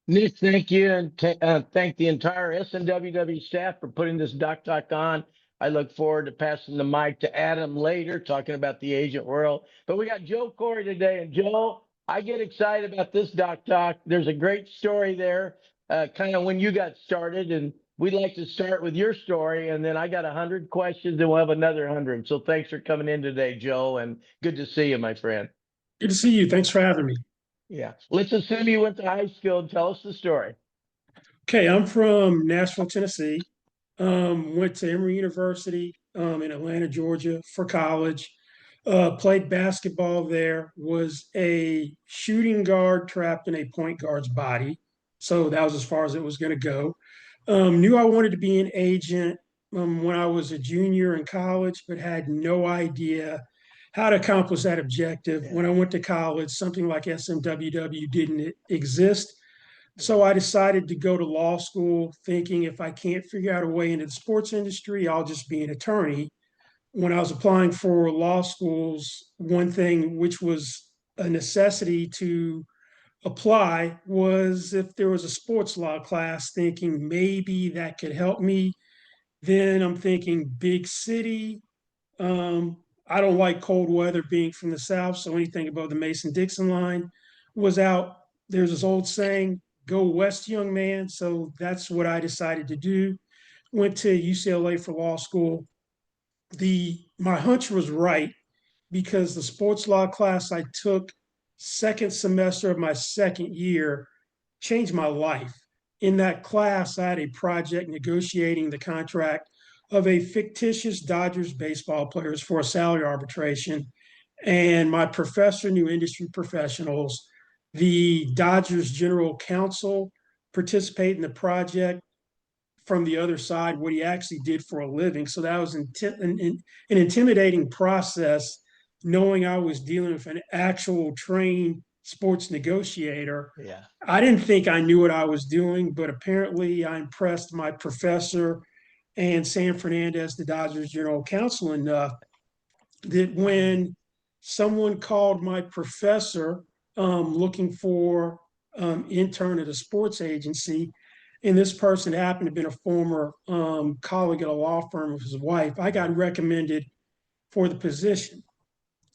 Nick, thank you, and thank the entire SMWW staff for putting this Doc Talk on. I look forward to passing the mic to Adam later, talking about the agent world. But we got Joel Corry today, and Joel, I get excited about this Doc Talk. There's a great story there, kind of when you got started, and we'd like to start with your story, and then I got 100 questions, and we'll have another 100. So thanks for coming in today, Joel, and good to see you, my friend. Good to see you. Thanks for having me. Yeah, let's assume you went to high school and tell us the story. Okay, I'm from Nashville, Tennessee. Went to Emory University in Atlanta, Georgia for college. Played basketball there, was a shooting guard trapped in a point guard's body. So that was as far as it was going to go. Knew I wanted to be an agent when I was a junior in college, but had no idea how to accomplish that objective. Yeah. When I went to college, something like SMWW didn't exist. So Yeah. I decided to go to law school thinking if I can't figure out a way into the sports industry, I'll just be an attorney. When I was applying for law schools, one thing which was a necessity to apply was if there was a sports law class, thinking maybe that could help me. Then I'm thinking big city. I don't like cold weather being from the South, so anything above the Mason-Dixon line was out. There's this old saying, go west, young man. So that's what I decided to do. Went to UCLA for law school. My hunch was right because the sports law class I took second semester of my second year changed my life. In that class, I had a project negotiating the contract of a fictitious Dodgers baseball players for a salary arbitration. And my professor knew industry professionals. The Dodgers general counsel participated in the project from the other side, what he actually did for a living. So that was an intimidating process, knowing I was dealing with an actual trained sports negotiator. Yeah. I didn't think I knew what I was doing, but apparently I impressed my professor and Sam Fernandez, the Dodgers general counsel, enough that when someone called my professor looking for intern at a sports agency, and this person happened to have been a former colleague at a law firm of his wife, I got recommended for the position.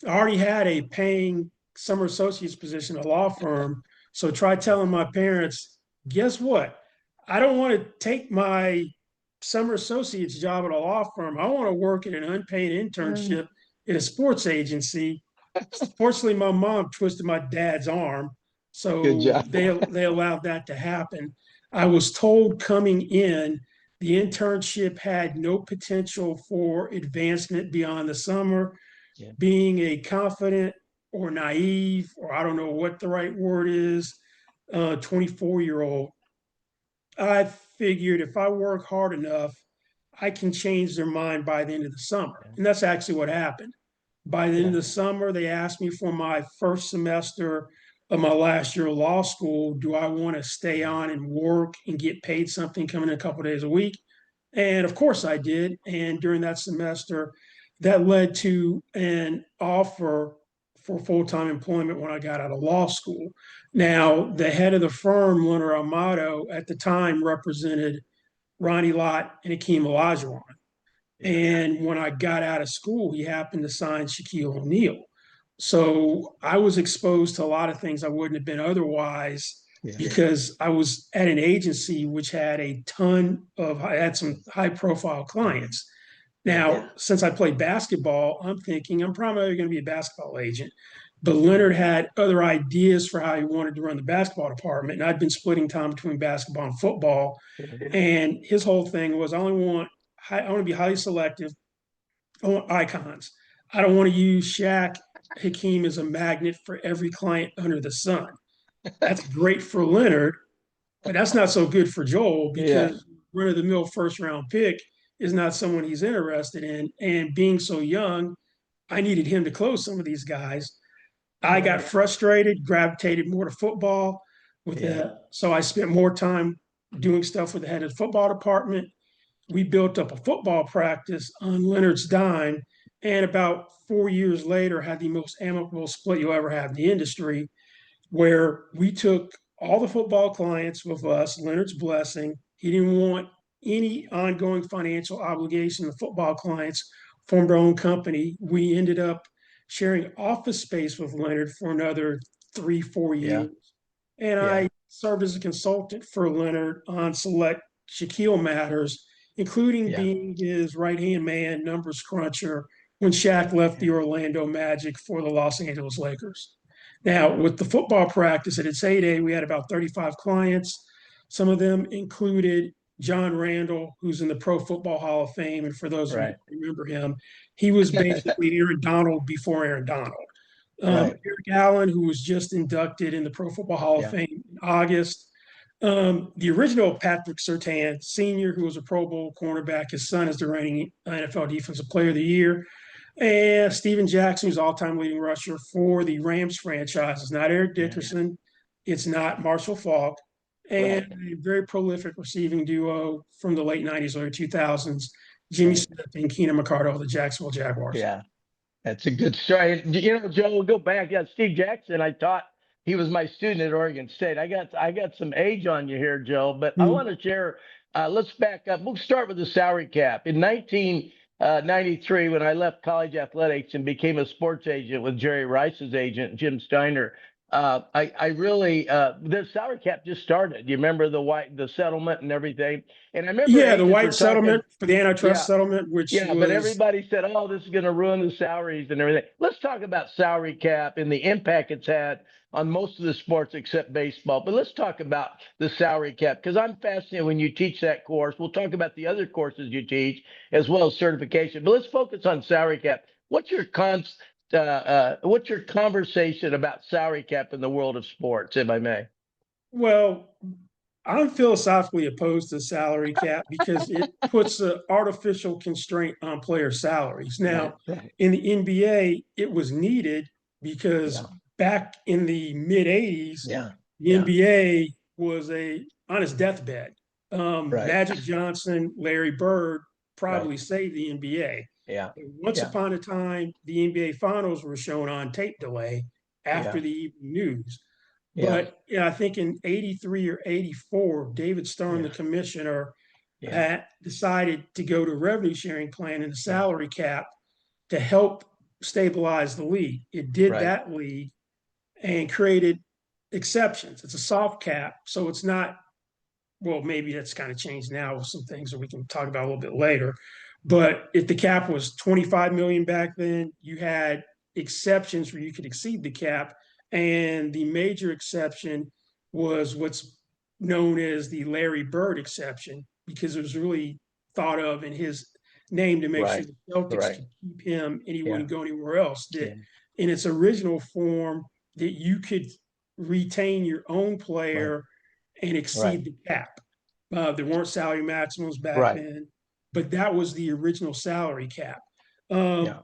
I already had a paying summer associate's position at a law firm. So try telling my parents, guess what? I don't want to take my summer associate's job at a law firm. I want to work at an unpaid Mm. internship at a sports agency. Fortunately, my mom twisted my dad's arm, Good so job. they allowed that to happen. I was told coming in the internship had no potential for advancement beyond the summer. Yeah. Being a confident or naive, or I don't know what the right word is, 24-year-old, I figured if I work hard enough, I can change their mind by the end of the summer. Yeah. And that's actually what happened. By the end of Yeah. the summer, they asked me for my first semester of my last year of law school, do I want to stay on and work and get paid something coming in a couple of days a week? And of course I did. And during that semester, that led to an offer for full-time employment when I got out of law school. Now, the head of the firm, Leonard Amato, at the time represented Ronnie Lott and Hakeem Olajuwon. Yeah. And when I got out of school, he happened to sign Shaquille O'Neal. So I was exposed to a lot of things I wouldn't have been otherwise Yeah. because I was at an agency which had I had some high profile clients. Yeah. Now, since I played basketball, I'm thinking I'm probably going to be a basketball agent. But Leonard had other ideas for how he wanted to run the basketball department. And I'd been splitting time between basketball and football. Yeah. And his whole thing was I want to be highly selective. I want icons. I don't want to use Shaq Hakeem as a magnet for every client under the sun. That's great for Leonard, but that's not so good for Joel Yeah. because run of the mill first round pick is not someone he's interested in. And being so young, I needed him to close some of these guys. I got frustrated, gravitated more to football with Yeah. that. So I spent more time doing stuff with the head of the football department. We built up a football practice on Leonard's dime. And about 4 years later, had the most amicable split you'll ever have in the industry, where we took all the football clients with us, Leonard's blessing. He didn't want any ongoing financial obligation. The football clients formed our own company. We ended up sharing office space with Leonard for another 3, 4 Yeah. years. And Yeah. I served as a consultant for Leonard on select Shaquille matters, including Yeah. being his right-hand man, numbers cruncher, when Shaq left the Yeah. Orlando Magic for the Los Angeles Lakers. Now, with the football practice at its heyday, we had about 35 clients. Some of them included John Randle, who's in the Pro Football Hall of Fame. And for those of you Right. who remember him, he was basically Aaron Donald before Aaron Donald. Right. Eric Allen, who was just inducted in the Pro Football Hall of Yeah. Fame in August. The original Patrick Surtain Sr., who was a Pro Bowl cornerback, his son is the reigning NFL Defensive Player of the Year. And Steven Jackson, who's all-time leading rusher for the Rams franchise. It's not Eric Yeah. Yeah. Dickerson. It's not Marshall Faulk. And Right. a very prolific receiving duo from the late 90s, early 2000s, Jimmy Right. Smith and Keenan McCardle of the Jacksonville Jaguars. Yeah. That's a good story. Joe, we'll go back. Yeah, Steve Jackson, I taught he was my student at Oregon State. I got some age on you here, Joe, but I Mm. want to share. Let's back up. We'll start with the salary cap. In 1993, when I left college athletics and became a sports agent with Jerry Rice's agent, Jim Steiner, I really the salary cap just started. You remember the settlement and everything, and I remember Yeah, the agents were white talking. settlement for the antitrust Yeah, settlement, which yeah, but was, everybody said, "Oh, this is going to ruin the salaries and everything." Let's talk about salary cap and the impact it's had on most of the sports except baseball. But let's talk about the salary cap because I'm fascinated when you teach that course. We'll talk about the other courses you teach as well as certification. But let's focus on salary cap. What's your conversation about salary cap in the world of sports, if I may? well, I'm philosophically opposed to salary cap because it puts an artificial constraint on player salaries. Right, Now, right. in the NBA, it was needed because Yeah, back in the mid 80s, yeah, the yeah. NBA was on its deathbed. Right, Magic Johnson, Larry Bird right. probably saved the NBA. Yeah, Once yeah, upon a time, the NBA finals were shown on tape delay after yeah, the evening news. yeah, But yeah, I think in 83 or 84, David Stern, the yeah, commissioner, yeah, had decided to go to revenue sharing plan and the yeah. salary cap to help stabilize the league. It did Right, that league and created exceptions. It's a soft cap, so it's not, well, maybe that's kind of changed now with some things that we can talk about a little bit later. But if the cap was 25 million back then, you had exceptions where you could exceed the cap. And the major exception was what's known as the Larry Bird exception, because it was really thought of in his name to make sure right, the Celtics right. could keep him and he Yeah, wouldn't go anywhere else. That yeah, in its original form, that you could retain your own right, player and right, exceed the cap. There weren't salary maximums back right. then, but that was the original salary cap. Um, Yeah,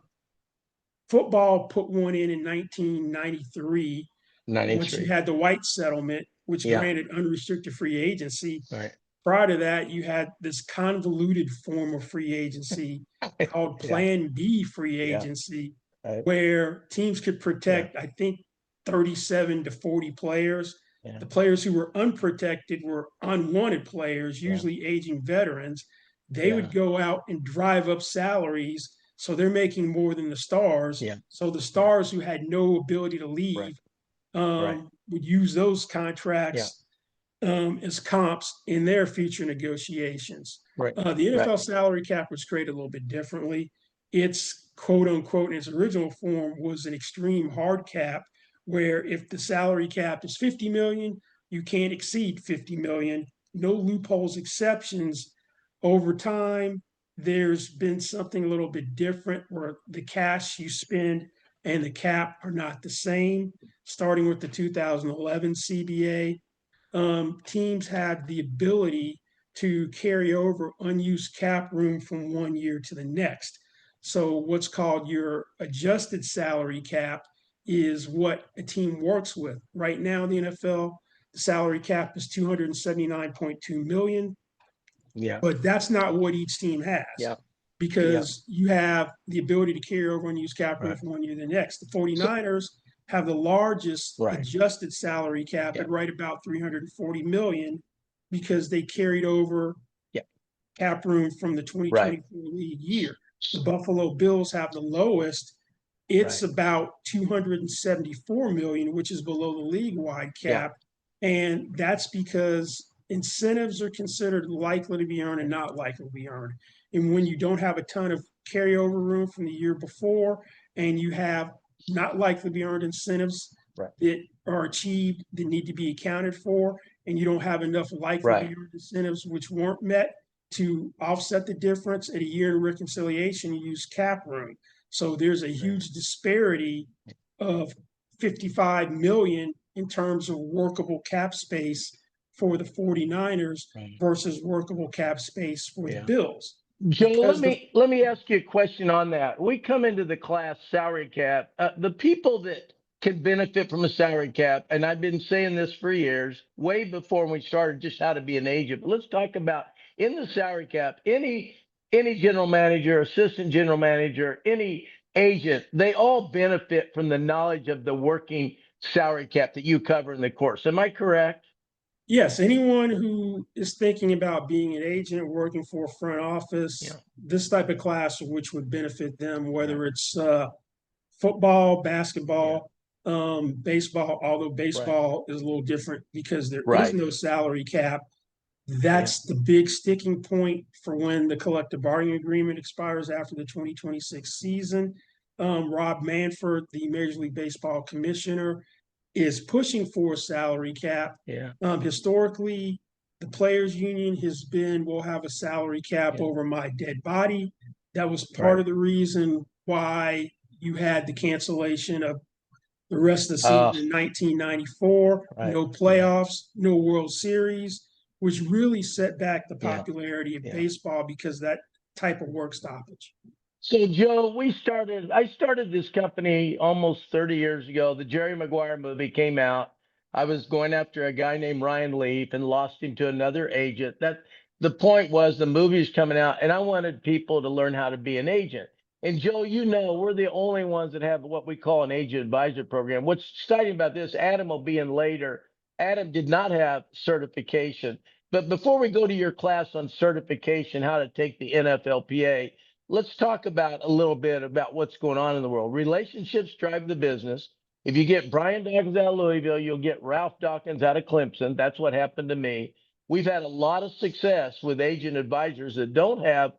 Football put one in 1993 once you 93. had the white settlement, which Yeah, granted unrestricted free agency. right. Prior to that, you had this convoluted form of free agency called Yeah, Plan B free yeah, agency, right. where teams could Yeah, protect, I think, 37 to 40 players. yeah, The players who were unprotected were unwanted players, yeah, usually aging veterans. They would yeah, go out and drive up salaries. So they're making more than the stars. yeah, So the yeah. stars who had no ability to Right, leave right. would use those Yeah, contracts as comps in their future negotiations. right, The right. NFL salary cap was created a little bit differently. It's quote unquote in its original form was an extreme hard cap where if the salary cap is 50 million, you can't exceed 50 million. No loopholes, exceptions. Over time, there's been something a little bit different where the cash you spend and the cap are not the same. Starting with the 2011 CBA, teams had the ability to carry over unused cap room from one year to the next. So, what's called your adjusted salary cap is what a team works with. Right now, in the NFL, the salary cap is 279.2 million, Yeah, but that's not what each team has yeah, yeah. because you have the ability to carry over unused cap room Right. from one year to the next. The So, 49ers have the largest Right. adjusted salary cap Yeah. at right about 340 million because they carried over Yeah. cap room from the 2024 league year. The Buffalo Bills have the lowest. It's Right. about 274 million, which is below the league-wide Yeah. cap. And that's because incentives are considered likely to be earned and not likely to be earned. And when you don't have a ton of carryover room from the year before, and you have not likely to be earned incentives Right. that are achieved that need to be accounted for, and you don't have enough likely to Right. be earned incentives which weren't met to offset the difference at a year in reconciliation, you use cap room. So there's a huge disparity of 55 million in terms of workable cap space for the 49ers Right. versus workable cap space for the Yeah. Bills. Joe, Because the let me ask you a question on that. We come into the class salary cap. The people that can benefit from a salary cap, and I've been saying this for years, way before we started, just how to be an agent. But let's talk about in the salary cap. Any general manager, assistant general manager, any agent, they all benefit from the knowledge of the working salary cap that you cover in the course. Am I correct? Yes, anyone who is thinking about being an agent, working for a front Yeah. office, this type of class which would benefit them, Yeah. whether it's football, Yeah. basketball, baseball, although Right. baseball is a little different because there is Right. no salary cap. Yeah. That's the big sticking point for when the collective bargaining agreement expires after the 2026 season. Rob Manfred, the Major League Baseball commissioner, is pushing for a salary cap. Yeah. Historically, the players union has been, we'll have a salary cap Yeah. over my dead body. That was part Right. of the reason why you had the cancellation of the rest of the Uh, season in 1994, right. no Yeah. playoffs, no World Series, which really set back the Yeah. popularity of Yeah. baseball because that type of work stoppage. So Joe, I started this company almost 30 years ago. The Jerry Maguire movie came out. I was going after a guy named Ryan Leaf and lost him to another agent. That the point was the movie's coming out and I wanted people to learn how to be an agent. And Joe, you know, we're the only ones that have what we call an agent advisor program. What's exciting about this, Adam will be in later. Adam did not have certification. But before we go to your class on certification, how to take the NFLPA, let's talk about a little bit about what's going on in the world. Relationships drive the business. If you get Brian Dawkins out of Louisville, you'll get Ralph Dawkins out of Clemson. That's what happened to me. We've had a lot of success with agent advisors that don't have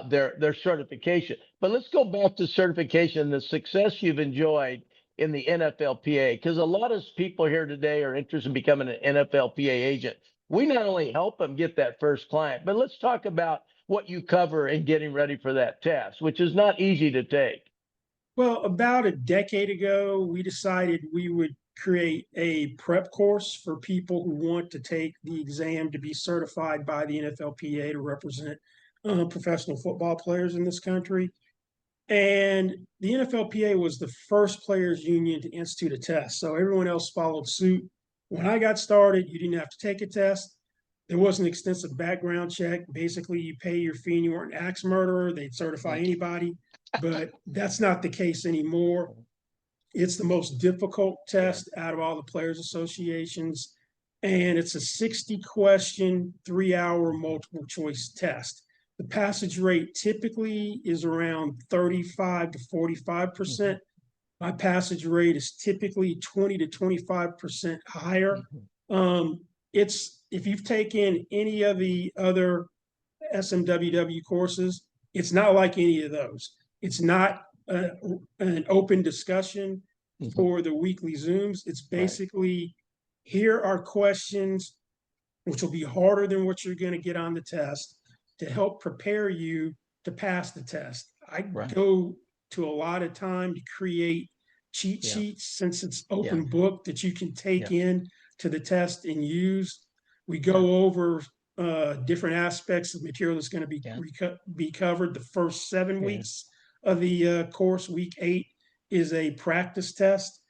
their certification. But let's go back to certification, the success you've enjoyed in the NFLPA, because a lot of people here today are interested in becoming an NFLPA agent. We not only help them get that first client, but let's talk about what you cover in getting ready for that test, which is not easy to take. Well, about a decade ago, we decided we would create a prep course for people who want to take the exam to be certified by the NFLPA to represent professional football players in this country. And the NFLPA was the first players union to institute a test. So everyone else followed suit. When I got started, you didn't have to take a test. There was an extensive background check. Basically, you pay your fee and you weren't an axe murderer. They'd certify anybody, but that's not the case anymore. It's the most difficult Yeah. test out of all the players associations. And it's a 60 question, 3 hour multiple choice test. The passage rate typically is around 35 to 45%. My passage rate is typically 20 to 25% higher. Um, it's if you've taken any of the other SMWW courses, it's not like any of those. It's not an open discussion for the weekly Zooms. It's Right. basically here are questions which will be harder than what you're going to get on the test to help prepare you to pass the test. I Right. go to a lot of time to create cheat Yeah. sheets since it's Yeah. open book that you can take Yeah. in to the test and use. We Yeah. go over different aspects of material that's going to Yeah. be covered. The first 7 weeks of the course, week 8 is a practice test.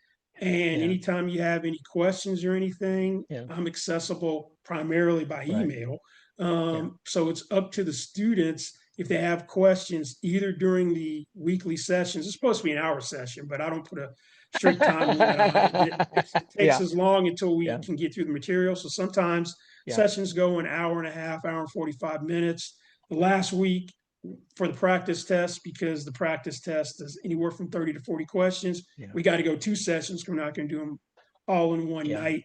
And Yeah. anytime you have any questions or anything, Yeah. I'm accessible primarily by Right. email. Yeah. So it's up to the students if they have questions either during the weekly sessions. It's supposed to be an hour session, but I don't put a strict time limit on it. It takes Yeah, as long until we yeah, can get through the material. So sometimes yeah, sessions go an hour and a half, hour and 45 minutes. The last week for the practice test, because the practice test is anywhere from 30 to 40 questions, yeah, we got to go 2 sessions. We're not going to do them all in one yeah, night.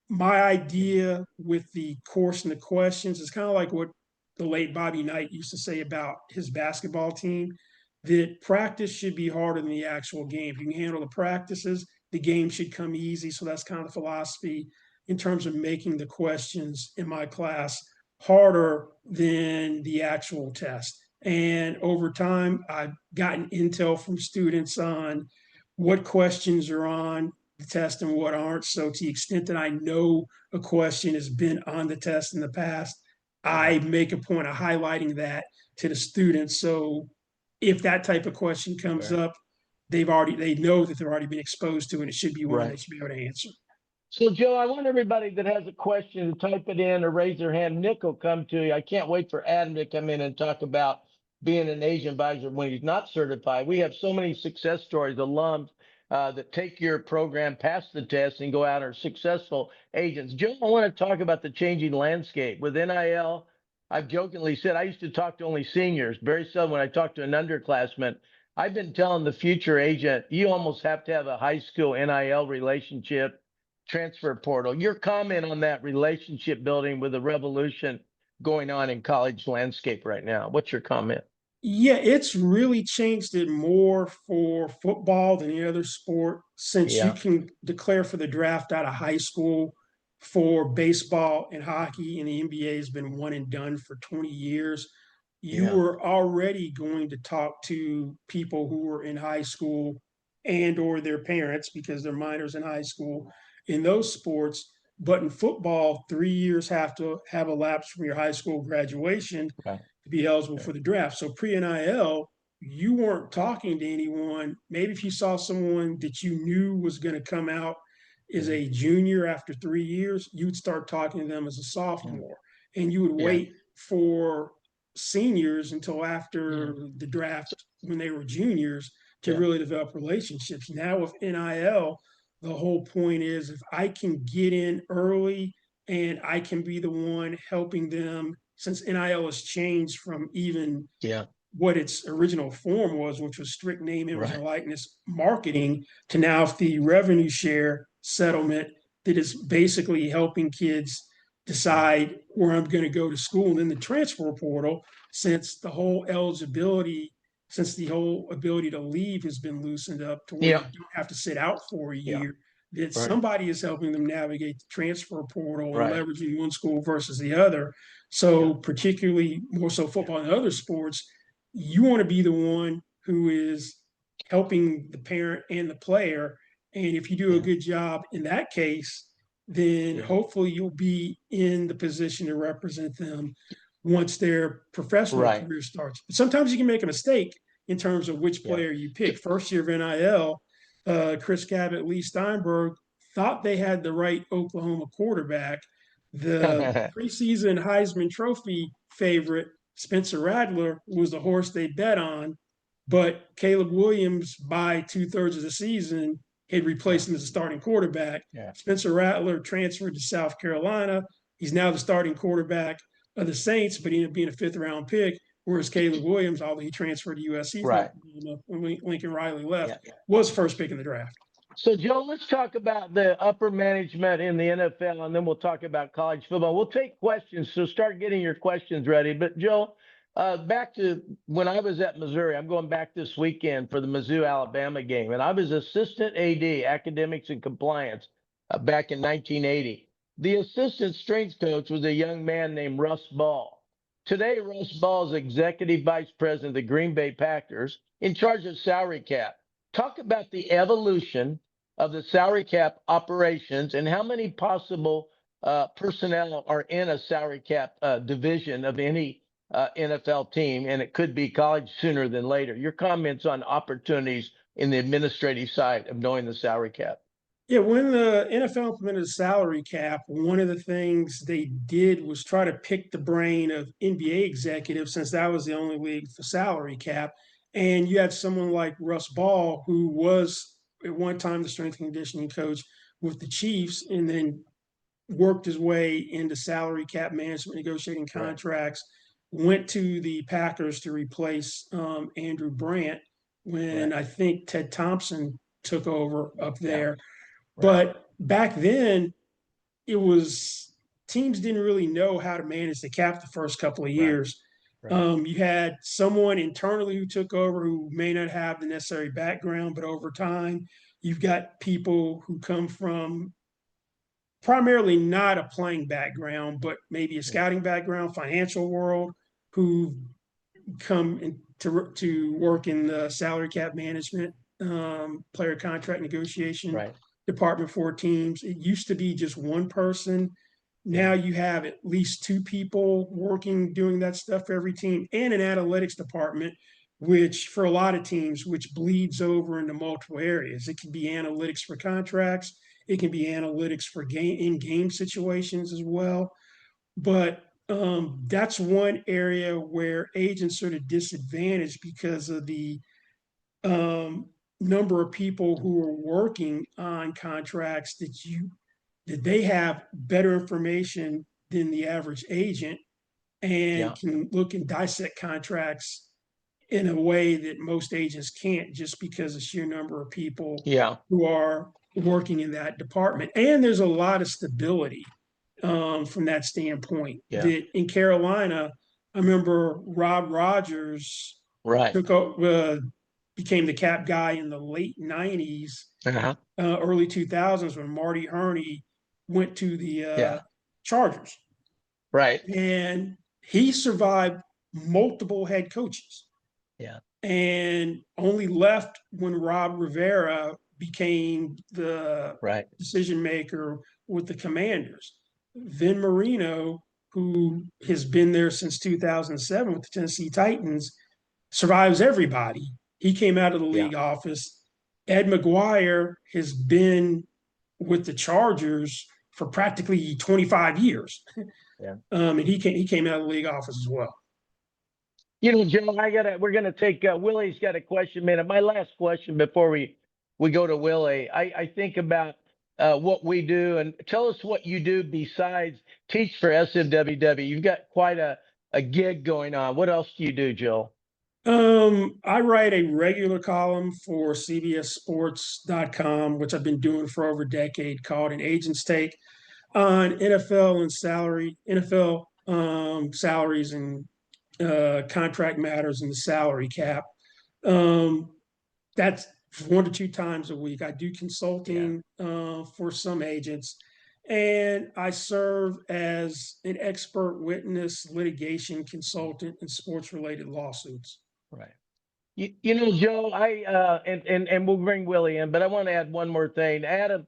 My idea with the course and the questions is kind of like what the late Bobby Knight used to say about his basketball team, that practice should be harder than the actual game. If you can handle the practices, the game should come easy. So that's kind of the philosophy in terms of making the questions in my class harder than the actual test. And over time, I've gotten intel from students on what questions are on the test and what aren't. So to the extent that I know a question has been on the test in the past, I right, make a point of highlighting that to the students. So if that type of question comes right, up, they know that they've already been exposed to, and it should be one they right. should be able to answer. So, Joe, I want everybody that has a question to type it in or raise their hand. Nick will come to you. I can't wait for Adam to come in and talk about being an agent advisor when he's not certified. We have so many success stories, alums that take your program, pass the test, and go out and are successful agents. Joe, I want to talk about the changing landscape with NIL. I've jokingly said I used to talk to only seniors. Very seldom when I talk to an underclassman. I've been telling the future agent, you almost have to have a high school NIL relationship transfer portal. Your comment on that relationship building with the revolution going on in college landscape right now. What's your comment? Yeah, it's really changed it more for football than any other sport since you Yeah, can declare for the draft out of high school. For baseball and hockey, and the NBA has been one and done for 20 years. You yeah, were already going to talk to people who were in high school and or their parents because they're minors in high school in those sports. But in football, 3 years have to have elapsed from your high school graduation right, to be eligible right, for the draft. So pre NIL, you weren't talking to anyone. Maybe if you saw someone that you knew was going to come out as yeah, a junior after 3 years, you would start talking to them as a yeah, sophomore, and you would yeah, wait for seniors until yeah, after the draft when they were juniors to yeah, really develop relationships. Now with NIL, the whole point is if I can get in early and I can be the one helping them, since NIL has changed from even yeah, what its original form was, which was strict name, image, and right, likeness marketing, to now the revenue share settlement that is basically helping kids yeah, decide where I'm going to go to school. And then the transfer portal, since the whole eligibility, since the whole ability to leave has been loosened up to where you yeah, don't have to sit out for a yeah, year, that right, somebody is helping them navigate the transfer portal and right, leveraging one school versus the other. yeah, So, particularly more so yeah, football and other sports, you want to be the one who is helping the parent and the player. And if you do a yeah, good job in that case, then yeah, hopefully you'll be in the position to represent them once their professional right, career starts. But sometimes you can make a mistake in terms of which yeah, player you pick. First year of NIL, Chris Cabot, Lee Steinberg thought they had the right Oklahoma quarterback. The preseason Heisman Trophy favorite, Spencer Rattler, was the horse they bet on, but Caleb Williams, by 2/3 of the season, had yeah, replaced him as a starting quarterback. yeah, Spencer Rattler transferred to South Carolina. He's now the starting quarterback of the Saints, but he ended up being a fifth-round pick. Whereas Caleb Williams, although he transferred to USC from right, Oklahoma when Lincoln Riley left, yeah. was first pick in the draft. So, Joe, let's talk about the upper management in the NFL, and then we'll talk about college football. We'll take questions, so start getting your questions ready. But, Joe, back to when I was at Missouri, I'm going back this weekend for the Mizzou Alabama game, and I was assistant AD, academics and compliance, back in 1980. The assistant strength coach was a young man named Russ Ball. Today, Russ Ball is executive vice president of the Green Bay Packers in charge of salary cap. Talk about the evolution of the salary cap operations and how many possible personnel are in a salary cap division of any NFL team, and it could be college sooner than later. Your comments on opportunities in the administrative side of knowing the salary cap. Yeah, when the NFL implemented a salary cap, one of the things they did was try to pick the brain of NBA executives, since that was the only league for salary cap. And you had someone like Russ Ball, who was at one time the strength and conditioning coach with the Chiefs, and then worked his way into salary cap management, negotiating contracts, went to the Packers to replace Andrew Brandt when I think Ted Thompson took over up there. But back then, it was teams didn't really know how to manage the cap the first couple of years. You had someone internally who took over who may not have the necessary background, but over time, you've got people who come from primarily not a playing background, but maybe a scouting background, financial world, who come to work in the salary cap management, player contract negotiation department for teams. It used to be just one person. Now you have at least two people working, doing that stuff for every team, and an analytics department, which for a lot of teams, which bleeds over into multiple areas. It can be analytics for contracts. It can be analytics for in-game situations as well. But that's one area where agents are at a disadvantage because of the number of people who are working on contracts that they have better information than the average agent and can look and dissect contracts in a way that most agents can't, just because of sheer number of people who are working in that department. And there's a lot of stability from that standpoint. That in Carolina, I remember Rob Rogers took over, became the cap guy in the late 90s, early 2000s, when Marty Herney went to the Chargers. And he survived multiple head coaches. And only left when Rob Rivera became the decision maker with the Commanders. Vin Marino, who has been there since 2007 with the Tennessee Titans, survives everybody. He came out of the league office. Ed McGuire has been with the Chargers for practically 25 years. And he came out of the league office as well. You know, Joe, we're gonna take Willie's got a question, man. My last question before we go to Willie. I think about what we do, and tell us what you do besides teach for SMWW. You've got quite a gig going on. What else do you do, Joe? I write a regular column for CBSSports.com, which I've been doing for over a decade, called An Agent's Take on NFL salaries and contract matters and the salary cap. That's 1 to 2 times a week. I do consulting for some agents, and I serve as an expert witness litigation consultant in sports-related lawsuits. You know, Joe, and we'll bring Willie in, but I want to add one more thing. Adam,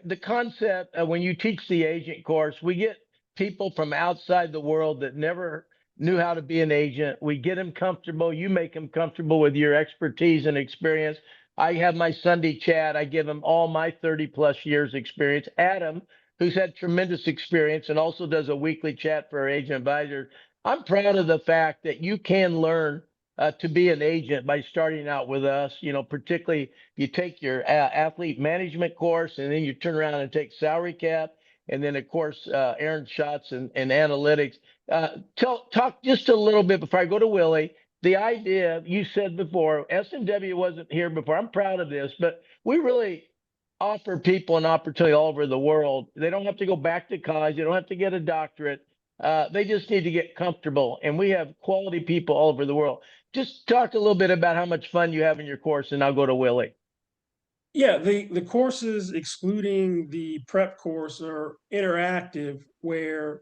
the concept when you teach the agent course, we get people from outside the world that never knew how to be an agent. We get them comfortable. You make them comfortable with your expertise and experience. I have my Sunday chat. I give them all my 30+ years experience. Adam, who's had tremendous experience and also does a weekly chat for our agent advisors. I'm proud of the fact that you can learn to be an agent by starting out with us. You know, particularly you take your athlete management course, and then you turn around and take salary cap, and then of course earned shots and analytics. Talk just a little bit before I go to Willie. The idea you said before, SMW wasn't here before. I'm proud of this, but we really offer people an opportunity all over the world. They don't have to go back to college. They don't have to get a doctorate. They just need to get comfortable, and we have quality people all over the world. Just talk a little bit about how much fun you have in your course, and I'll go to Willie. Yeah, the courses, excluding the prep course, are interactive, where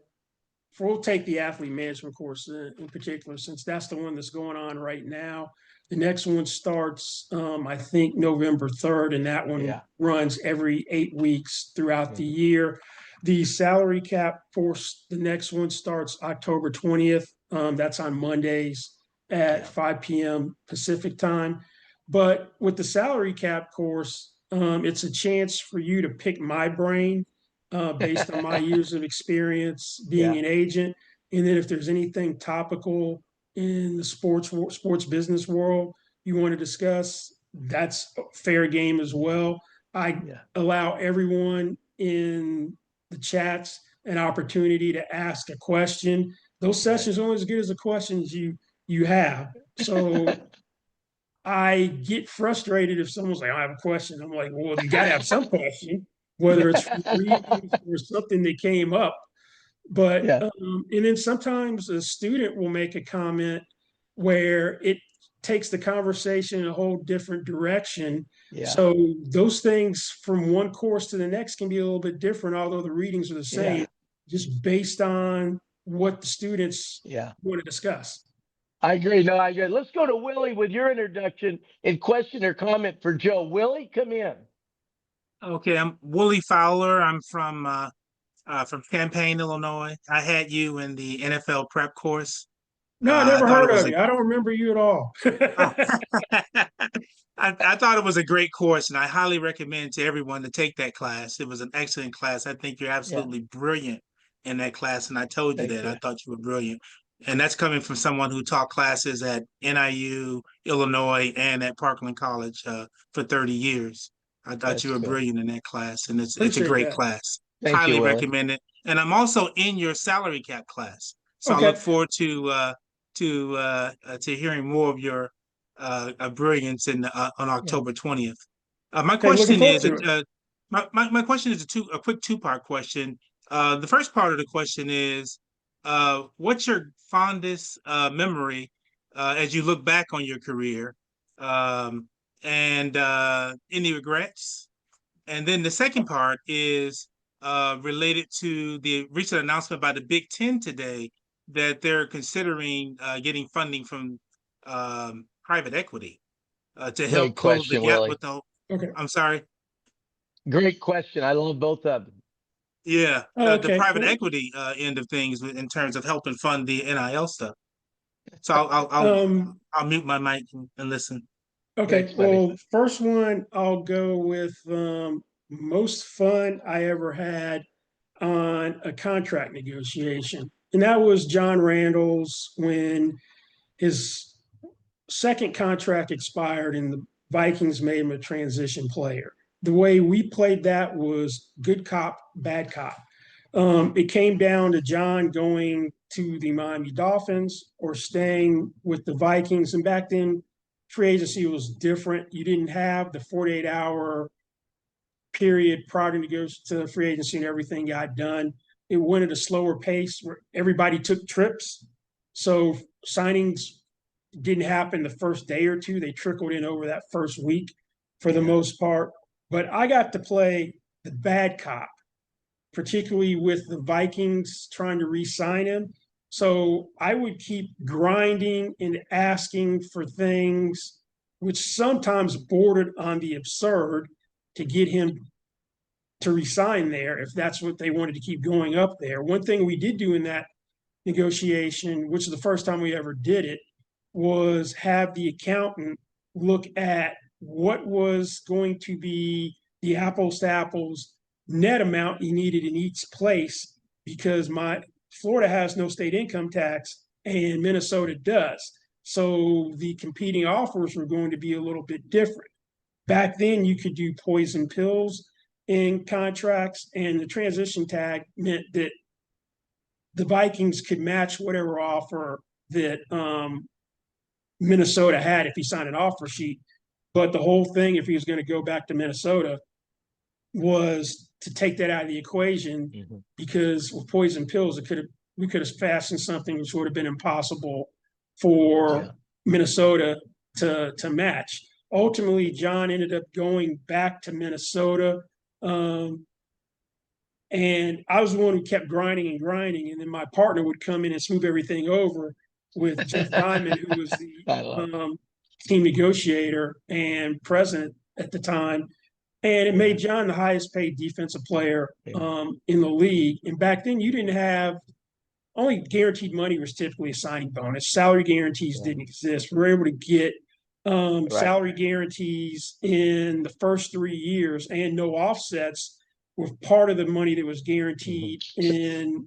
we'll take the athlete management course in particular, since that's the one that's going on right now. The next one starts, I think, November 3rd, and that one runs every 8 weeks throughout the year. The salary cap course, the next one starts October 20th. That's on Mondays at 5 p.m. Pacific time. But with the salary cap course, it's a chance for you to pick my brain based on my years of experience being an agent. And then if there's anything topical in the sports business world you want to discuss, that's fair game as well. I Yeah. allow everyone in the chats an opportunity to ask a question. Those sessions are only as good as the questions you have. So I get frustrated if someone's like, I have a question. I'm like, well, you got to have some question, whether it's from readings or something that came up. But, Yeah. and then sometimes a student will make a comment where it takes the conversation in a whole different direction. Yeah. So those things from one course to the next can be a little bit different, although the readings are the Yeah. same, just based on what the students Yeah. want to discuss. I agree. No, I agree. Let's go to Willie with your introduction and question or comment for Joe. Willie, come in. Okay, I'm Wooly Fowler. I'm from Champaign, Illinois. I had you in the NFL prep course. No, I I never thought it heard was of you. I don't remember you at all. I thought it was a great course, and I highly recommend to everyone to take that class. It was an excellent class. I think you're Yeah. absolutely brilliant in that class, and I told you Thank that. you. I thought you were brilliant. And that's coming from someone who taught classes at NIU, Illinois, and at Parkland College for 30 years. I thought you That's were cool. brilliant in that class, and it's a Appreciate great that. class. Thank you, Highly Willie. recommend it. And I'm also in your salary cap class, so I look Okay. forward to hearing more of your brilliance on Yeah. October 20th. My Okay. Looking question forward is to it. my question is a quick two-part question. The first part of the question is, what's your fondest memory as you look back on your career, um, and any regrets? And then the second part is related to the recent announcement by the Big Ten today that they're considering getting funding from private equity to help Great close the question, gap Willie. with the. Okay. I'm sorry. Great question. I love both of them. Yeah, Oh, the okay. private Cool. equity end of things in terms of helping fund the NIL stuff. So I'll Um, I'll mute my mic and listen. okay. Thanks, buddy. Well, first one, I'll go with most fun I ever had on a contract negotiation. And that was John Randle's when his second contract expired and the Vikings made him a transition player. The way we played that was good cop, bad cop. It came down to John going to the Miami Dolphins or staying with the Vikings. And back then, free agency was different. You didn't have the 48-hour period prior to go to free agency and everything got done. It went at a slower pace where everybody took trips. So signings didn't happen the first day or two. They trickled in over that first week for the Yeah. most part. But I got to play the bad cop, particularly with the Vikings trying to re-sign him. So I would keep grinding and asking for things which sometimes bordered on the absurd to get him to resign there if that's what they wanted to keep going up there. One thing we did do in that negotiation, which is the first time we ever did it, was have the accountant look at what was going to be the apples to apples net amount you needed in each place because my Florida has no state income tax and Minnesota does. So the competing offers were going to be a little bit different. Back then, you could do poison pills in contracts, and the transition tag meant that the Vikings could match whatever offer that Minnesota had if he signed an offer sheet. But the whole thing, if he was going to go back to Minnesota, was to take that out of the equation because with poison pills, we could have fashioned something which would have been impossible for Yeah. Minnesota to match. Ultimately, John ended up going back to Minnesota. And I was the one who kept grinding and grinding. And then my partner would come in and smooth everything over with Jeff Diamond, who was the I love team negotiator and president at the time. And it made John the highest paid defensive player in the league. And back then, you didn't have only guaranteed money was typically a signing bonus. Salary guarantees didn't exist. We were able to get salary guarantees in the first 3 years and no offsets with part of the money that was guaranteed in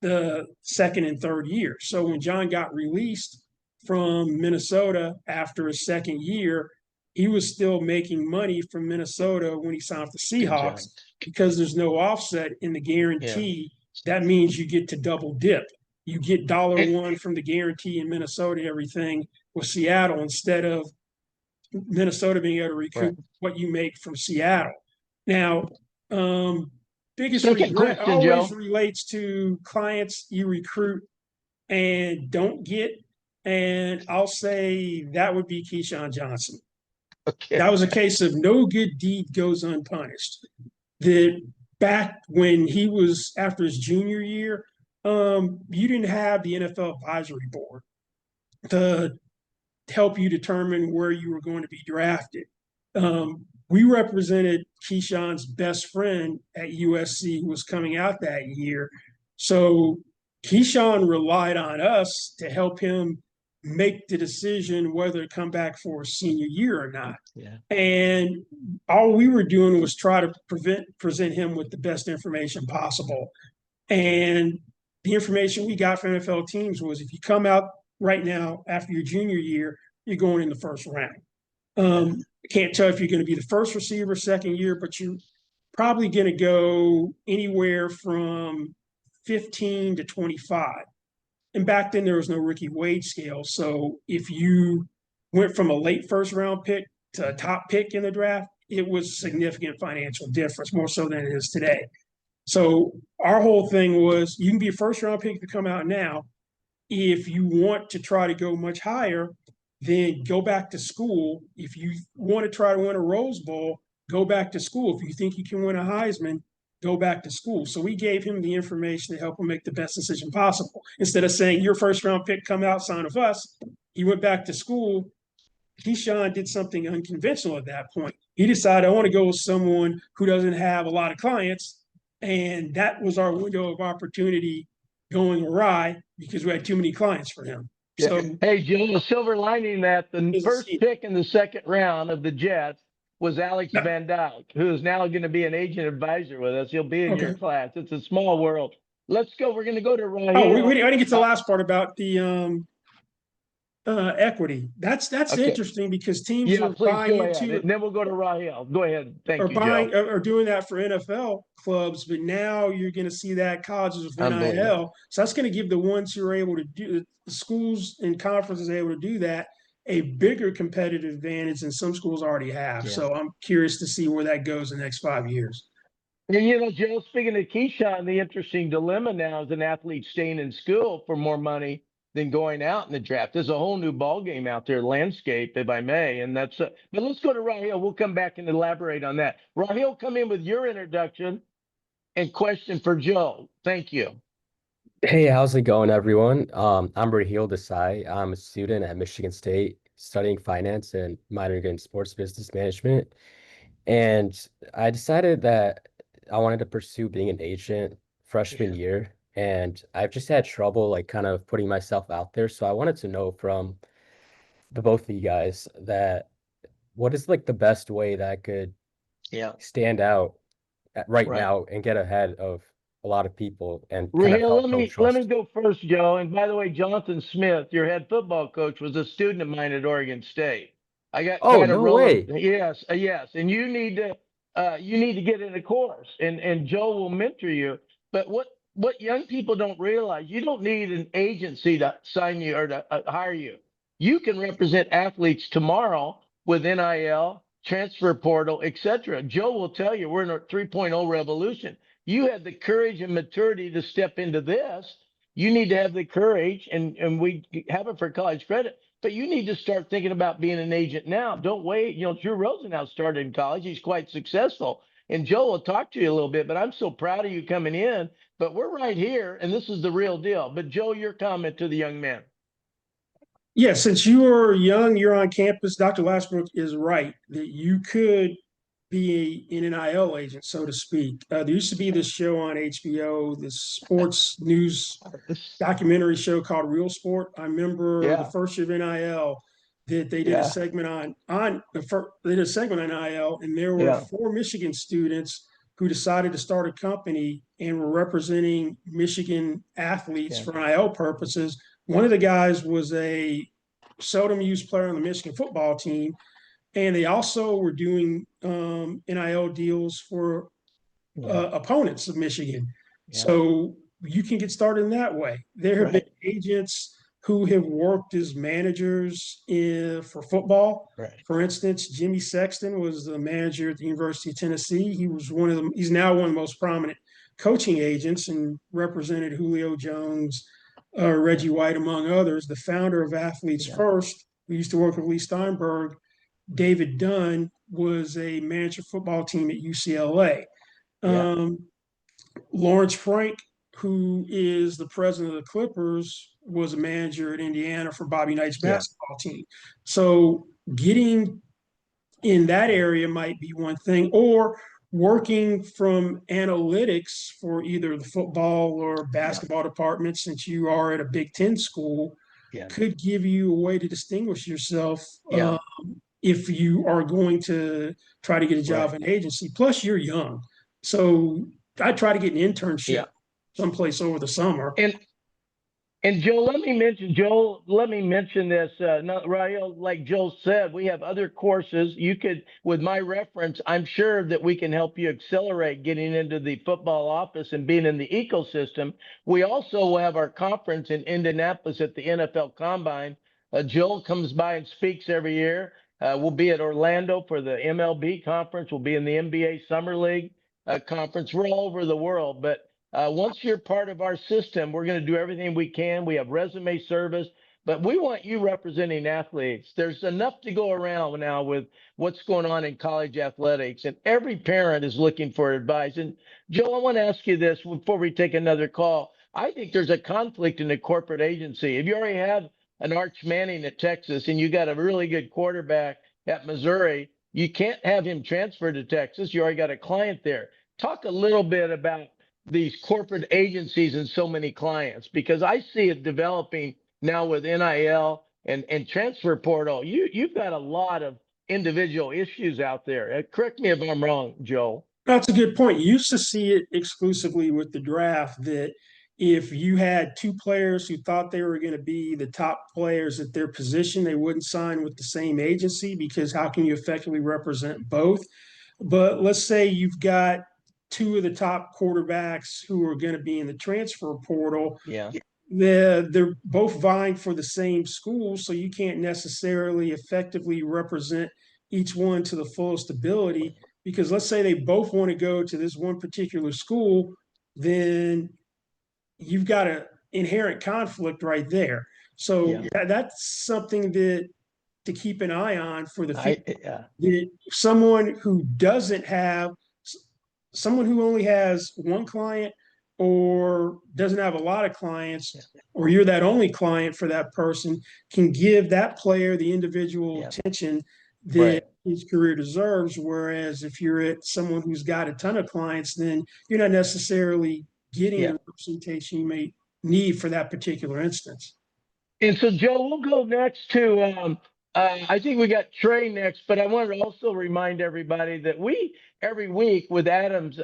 the second and third year. So when John got released from Minnesota after his second year, he was still making money from Minnesota when he signed for the Good Seahawks job. because there's no offset in the guarantee. That means you get to double dip. You get $1 from the guarantee in Minnesota and everything with Seattle instead of Minnesota being able to recoup what you make from Seattle. Now, biggest Second regret question, always Joe. relates to clients you recruit and don't get. And I'll say that would be Keyshawn Johnson. Okay. That was a case of no good deed goes unpunished. That back when he was after his junior year, you didn't have the NFL advisory board to help you determine where you were going to be drafted. We represented Keyshawn's best friend at USC who was coming out that year. So Keyshawn relied on us to help him make the decision whether to come back for a senior year or not. Yeah. And all we were doing was try to present him with the best information possible. And the information we got from NFL teams was if you come out right now after your junior year, you're going in the first round. I can't tell if you're going to be the first receiver second year, but you're probably going to go anywhere from 15 to 25. And back then there was no rookie wage scale. So if you went from a late first round pick to a top pick in the draft, it was significant financial difference, more so than it is today. So our whole thing was you can be a first round pick to come out now. If you want to try to go much higher, then go back to school. If you want to try to win a Rose Bowl, go back to school. If you think you can win a Heisman, go back to school. So we gave him the information to help him make the best decision possible. Instead of saying your first round pick come out, sign with us, he went back to school. Keyshawn did something unconventional at that point. He decided I want to go with someone who doesn't have a lot of clients. And that was our window of opportunity going awry because we had too many clients for him. Yeah. So, hey, Joe, the silver lining that the first pick in the second round of the Jets was Alex Van Dyke, who is now going to be an agent advisor with us. He'll be in your class. It's a small world. Let's go. We're going to go to Raheel. Oh, I didn't get to the last part about the equity. That's Okay. interesting because teams are please buying go ahead. into it. And then we'll go to Raheel. Go ahead. Thank Are you, buying Joe. are doing that for NFL clubs, but now you're going to see that colleges with Unbelievable. NIL. So that's going to give the ones who are able to do the schools and conferences able to do that a bigger competitive advantage than some schools already have. Yeah. So I'm curious to see where that goes in the next 5 years. And you know, Joe, speaking of Keyshawn, the interesting dilemma now is an athlete staying in school for more money than going out in the draft. There's a whole new ball game out there, landscape, if I may, and that's. But let's go to Raheel. We'll come back and elaborate on that. Raheel, come in with your introduction and question for Joe. Thank you. Hey, how's it going, everyone? I'm Raheel Desai. I'm a student at Michigan State studying finance and minoring in sports business management. And I decided that I wanted to pursue being an agent freshman year. And I've just had trouble like kind of putting myself out there. So I wanted to know from the both of you guys that what is like the best way that I could stand out right now and get ahead of a lot of people and kind of Raheel, help let me go first, Joe. And by the way, Jonathan Smith, your head football coach, was a student of mine at Oregon State. I got kind of rolling. Yes, yes. And you need to get in a course, and Joe will mentor you. But what young people don't realize, you don't need an agency to sign you or to hire you. You can represent athletes tomorrow with NIL, transfer portal, etc. Joe will tell you we're in a 3.0 revolution. You had the courage and maturity to step into this. You need to have the courage, and we have it for college credit, but you need to start thinking about being an agent now. Don't wait. You know, Drew Rosenhaus started in college. He's quite successful. And Joe will talk to you a little bit, but I'm so proud of you coming in. But we're right here, and this is the real deal. But Joe, your comment to the young man. Yeah, since you are young, you're on campus, Dr. Lashbrook is right that you could be an NIL agent, so to speak. There used to be this show on HBO, this sports news documentary show called Real Sport. I remember the first year of NIL that they did a segment they did a segment on NIL, and there were 4 Michigan students who decided to start a company and were representing Michigan athletes for NIL purposes. One of the guys was a seldom used player on the Michigan football team. And they also were doing NIL deals for opponents of Michigan. Yeah. So you can get started in that way. There have been Right. agents who have worked as managers for football. Right. For instance, Jimmy Sexton was the manager at the University of Tennessee. He was he's now one of the most prominent coaching agents and represented Julio Jones, Reggie White, among others. The founder of Athletes First, who used to work with Lee Steinberg, David Dunn, was a manager football team at UCLA. Lawrence Frank, who is the president of the Clippers, was a manager at Indiana for Bobby Knight's basketball team. So getting in that area might be one thing, or working from analytics for either the football or basketball department, since you are at a Big Ten school, could give you a way to distinguish yourself if you are going to try to get a job in an agency. Plus, you're young. So I try to get an internship someplace over the summer. And Joel, let me mention this. Rael, like Joel said, we have other courses. You could, with my reference, I'm sure that we can help you accelerate getting into the football office and being in the ecosystem. We also have our conference in Indianapolis at the NFL Combine. Joel comes by and speaks every year. We'll be at Orlando for the MLB conference. We'll be in the NBA Summer League conference. We're all over the world, but once you're part of our system, we're going to do everything we can. We have resume service, but we want you representing athletes. There's enough to go around now with what's going on in college athletics, and every parent is looking for advice. And Joe, I want to ask you this before we take another call. I think there's a conflict in the corporate agency. If you already have an Arch Manning at Texas and you got a really good quarterback at Missouri, you can't have him transfer to Texas. You already got a client there. Talk a little bit about these corporate agencies and so many clients, because I see it developing now with NIL and transfer portal. You've got a lot of individual issues out there. Correct me if I'm wrong, Joe. That's a good point. You used to see it exclusively with the draft, that if you had two players who thought they were going to be the top players at their position, they wouldn't sign with the same agency, because how can you effectively represent both? But let's say you've got two of the top quarterbacks who are going to be in the transfer portal. They're both vying for the same school, so you can't necessarily effectively represent each one to the fullest ability, because let's say they both want to go to this one particular school, then you've got an inherent conflict right there. So that's something that to keep an eye on for the future. Someone who only has one client or doesn't have a lot of clients, or you're that only client for that person, can give that player the individual attention that his career deserves. Whereas if you're at someone who's got a ton of clients, then you're not necessarily getting the representation you may need for that particular instance. And so, Joe, we'll go next to, I think we got Trey next, but I want to also remind everybody that we, every week with Adam's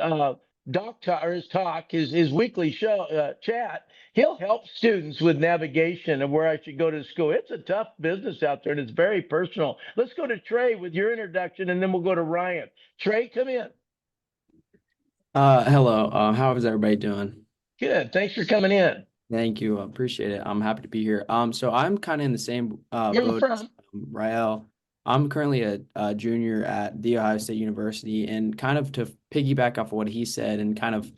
his weekly show chat, he'll help students with navigation of where I should go to school. It's a tough business out there, and it's very personal. Let's go to Trey with your introduction, and then we'll go to Ryan. Trey, come in. Hello. How is everybody doing? Good. Thanks for coming in. Thank you. I appreciate it. I'm happy to be here. So I'm kind of in the same Where you boat as from? Rael. I'm currently a junior at The Ohio State University, and kind of to piggyback off of what he said and kind of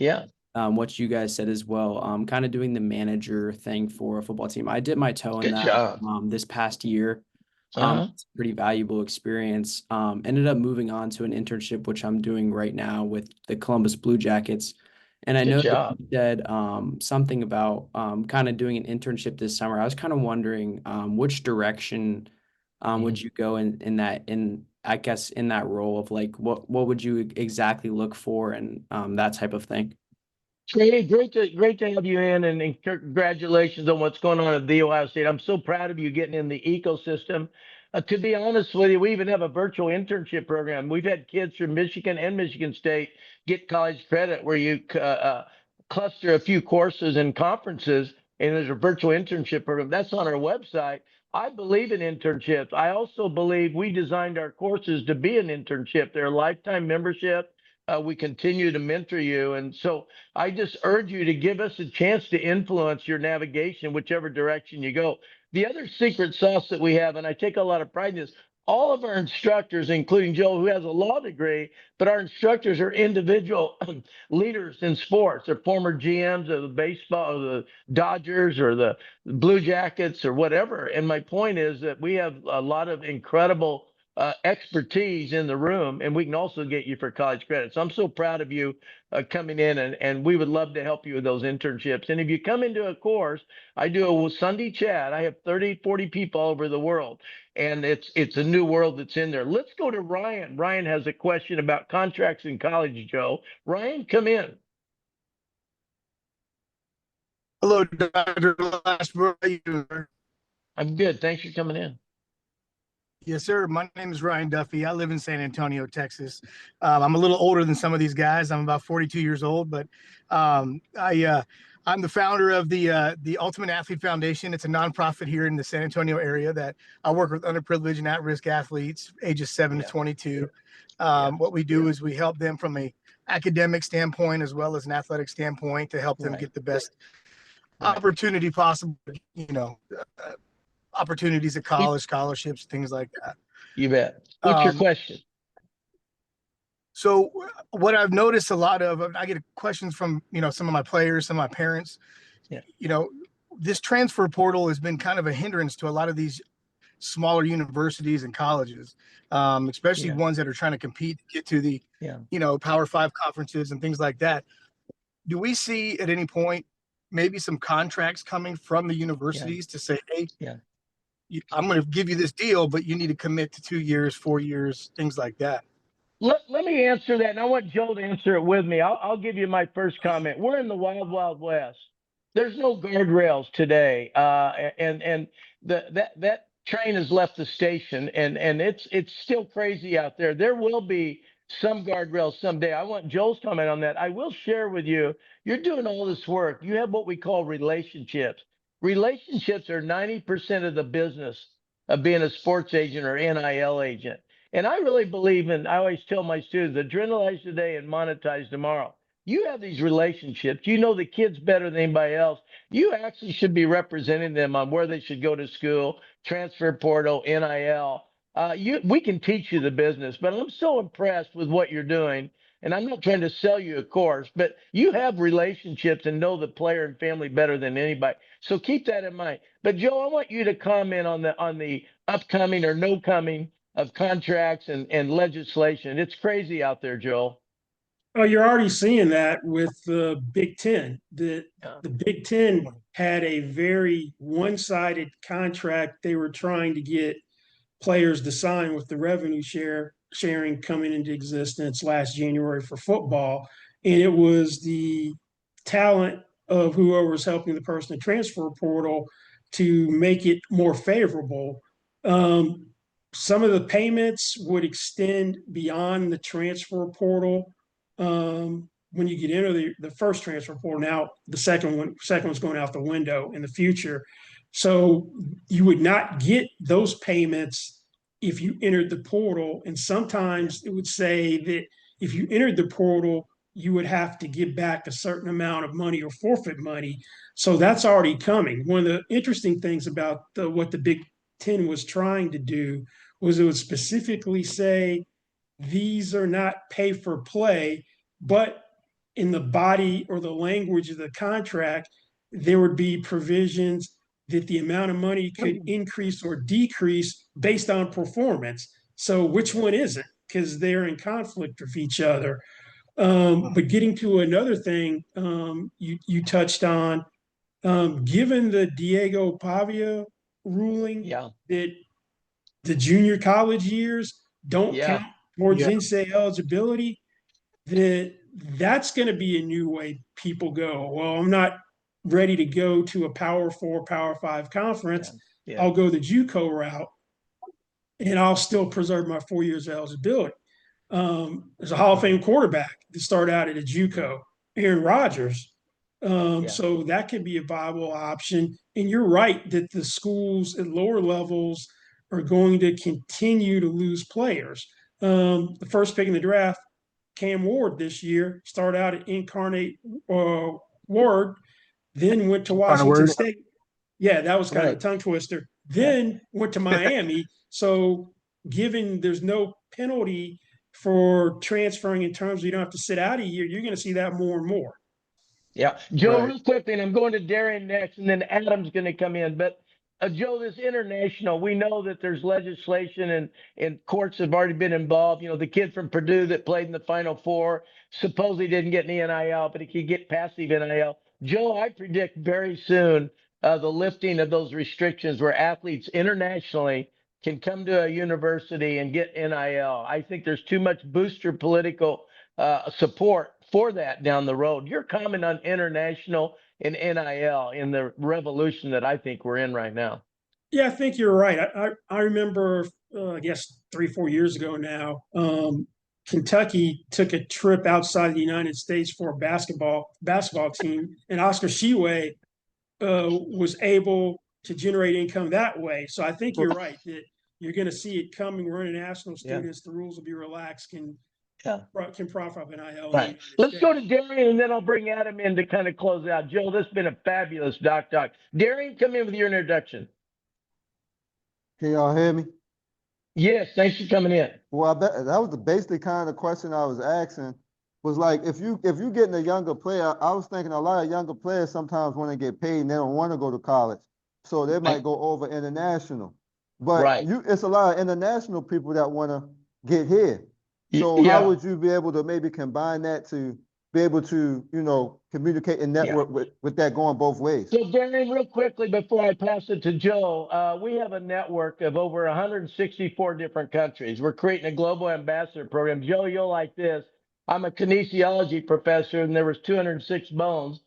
what you guys said as well, kind of doing the manager thing for a football team. I dipped my toe in that this past year. It's a pretty valuable experience. Ended up moving on to an internship, which I'm doing right now with the Columbus Blue Jackets. And I know that you said something about kind of doing an internship this summer. I was kind of wondering which direction would you go in that role of like what would you exactly look for and that type of thing. Trey, great to have you in, and congratulations on what's going on at The Ohio State. I'm so proud of you getting in the ecosystem. To be honest with you, we even have a virtual internship program. We've had kids from Michigan and Michigan State get college credit where you cluster a few courses and conferences, and there's a virtual internship program. That's on our website. I believe in internships. I also believe we designed our courses to be an internship. They're a lifetime membership. We continue to mentor you. And so I just urge you to give us a chance to influence your navigation, whichever direction you go. The other secret sauce that we have, and I take a lot of pride in this, all of our instructors, including Joel, who has a law degree, but our instructors are individual leaders in sports. They're former GMs of the baseball, of the Dodgers or the Blue Jackets or whatever. And my point is that we have a lot of incredible expertise in the room, and we can also get you for college credits. I'm so proud of you coming in, and we would love to help you with those internships. And if you come into a course, I do a Sunday chat. I have 30, 40 people all over the world, and it's a new world that's in there. Let's go to Ryan. Ryan has a question about contracts in college, Joe. Ryan, come in. Hello, Dr. Lashbrook. How you doing? I'm good. Thanks for coming in. Yes, sir. My name is Ryan Duffy. I live in San Antonio, Texas. I'm a little older than some of these guys. I'm about 42 years old, but I'm the founder of the Ultimate Athlete Foundation. It's a nonprofit here in the San Antonio area that I work with underprivileged and at-risk athletes, ages 7 to 22. What we do is we help them from a academic standpoint as well as an athletic standpoint to help them get the best opportunity possible, opportunities at college, scholarships, things like that. You bet. What's your question? So what I've noticed a lot of, I get questions from, some of my players, some of my parents, this transfer portal has been kind of a hindrance to a lot of these smaller universities and colleges, especially ones that are trying to compete, get to the, Power 5 conferences and things like that. Do we see at any point maybe some contracts coming from the universities to say, hey, I'm going to give you this deal, but you need to commit to 2 years, 4 years, things like that? Let me answer that, and I want Joel to answer it with me. I'll give you my first comment. We're in the wild, wild west. There's no guardrails today, and that train has left the station, and it's still crazy out there. There will be some guardrails someday. I want Joel's comment on that. I will share with you, you're doing all this work. You have what we call relationships. Relationships are 90% of the business of being a sports agent or NIL agent. And I really believe in, I always tell my students, adrenalize today and monetize tomorrow. You have these relationships. You know the kids better than anybody else. You actually should be representing them on where they should go to school, transfer portal, NIL. We can teach you the business, but I'm so impressed with what you're doing. And I'm not trying to sell you a course, but you have relationships and know the player and family better than anybody. So keep that in mind. But Joe, I want you to comment on the upcoming or no coming of contracts and legislation. It's crazy out there, Joel. Oh, you're already seeing that with the Big Ten. The Big Ten had a very one-sided contract they were trying to get players to sign with the revenue sharing coming into existence last January for football. And it was the talent of whoever was helping the person in the transfer portal to make it more favorable. Some of the payments would extend beyond the transfer portal. When you get into the first transfer portal, now the second one's going out the window in the future. So you would not get those payments if you entered the portal. And sometimes it would say that if you entered the portal, you would have to give back a certain amount of money or forfeit money. So that's already coming. One of the interesting things about what the Big Ten was trying to do was it would specifically say, these are not pay for play, but in the body or the language of the contract, there would be provisions that the amount of money could increase or decrease based on performance. So which one is it? Because they're in conflict with each other. But getting to another thing you touched on, given the Diego Pavia ruling that the junior college years don't count towards NCAA eligibility, that's going to be a new way people go. Well, I'm not ready to go to a Power 4, Power 5 conference. I'll go the JUCO route, and I'll still preserve my 4 years of eligibility. There's a Hall of Fame quarterback that started out at a JUCO, Aaron Rodgers. So that could be a viable option. And you're right that the schools at lower levels are going to continue to lose players. The first pick in the draft, Cam Ward this year, started out at Incarnate Ward, then went to Washington State. Yeah, that was kind of a tongue twister. Then went to Miami. So given there's no penalty for transferring in terms of you don't have to sit out a year, you're going to see that more and more. Yeah. Joe, real quickly, and I'm going to Darian next, and then Adam's going to come in. But Joe, this international, we know that there's legislation and courts have already been involved. You know, the kid from Purdue that played in the Final Four supposedly didn't get any NIL, but he could get passive NIL. Joe, I predict very soon the lifting of those restrictions where athletes internationally can come to a university and get NIL. I think there's too much booster political support for that down the road. Your comment on international and NIL in the revolution that I think we're in right now. Yeah, I think you're right. I remember, I guess 3-4 years ago now, Kentucky took a trip outside the United States for a basketball team, and Oscar Tshiebwe was able to generate income that way. So I think you're right that you're going to see it coming. We're international students. The rules will be relaxed. Can profit off NIL. Right. Let's go to Darian, and then I'll bring Adam in to kind of close out. Joe, this has been a fabulous doc. Darian, come in with your introduction. Can y'all hear me? Yes, thanks for coming in. Well, I bet that was the basically kind of question I was asking. Was like if you getting a younger player, I was thinking a lot of younger players sometimes want to get paid and they don't want to go to college, so they might go over international. But it's a lot of international people that want to get here. So how would you be able to maybe combine that to be able to, you know, communicate and network with that going both ways? So Darren, real quickly before I pass it to Joe, we have a network of over 164 different countries. We're creating a global ambassador program. Joe, you'll like this. I'm a kinesiology professor, and there was 206 bones.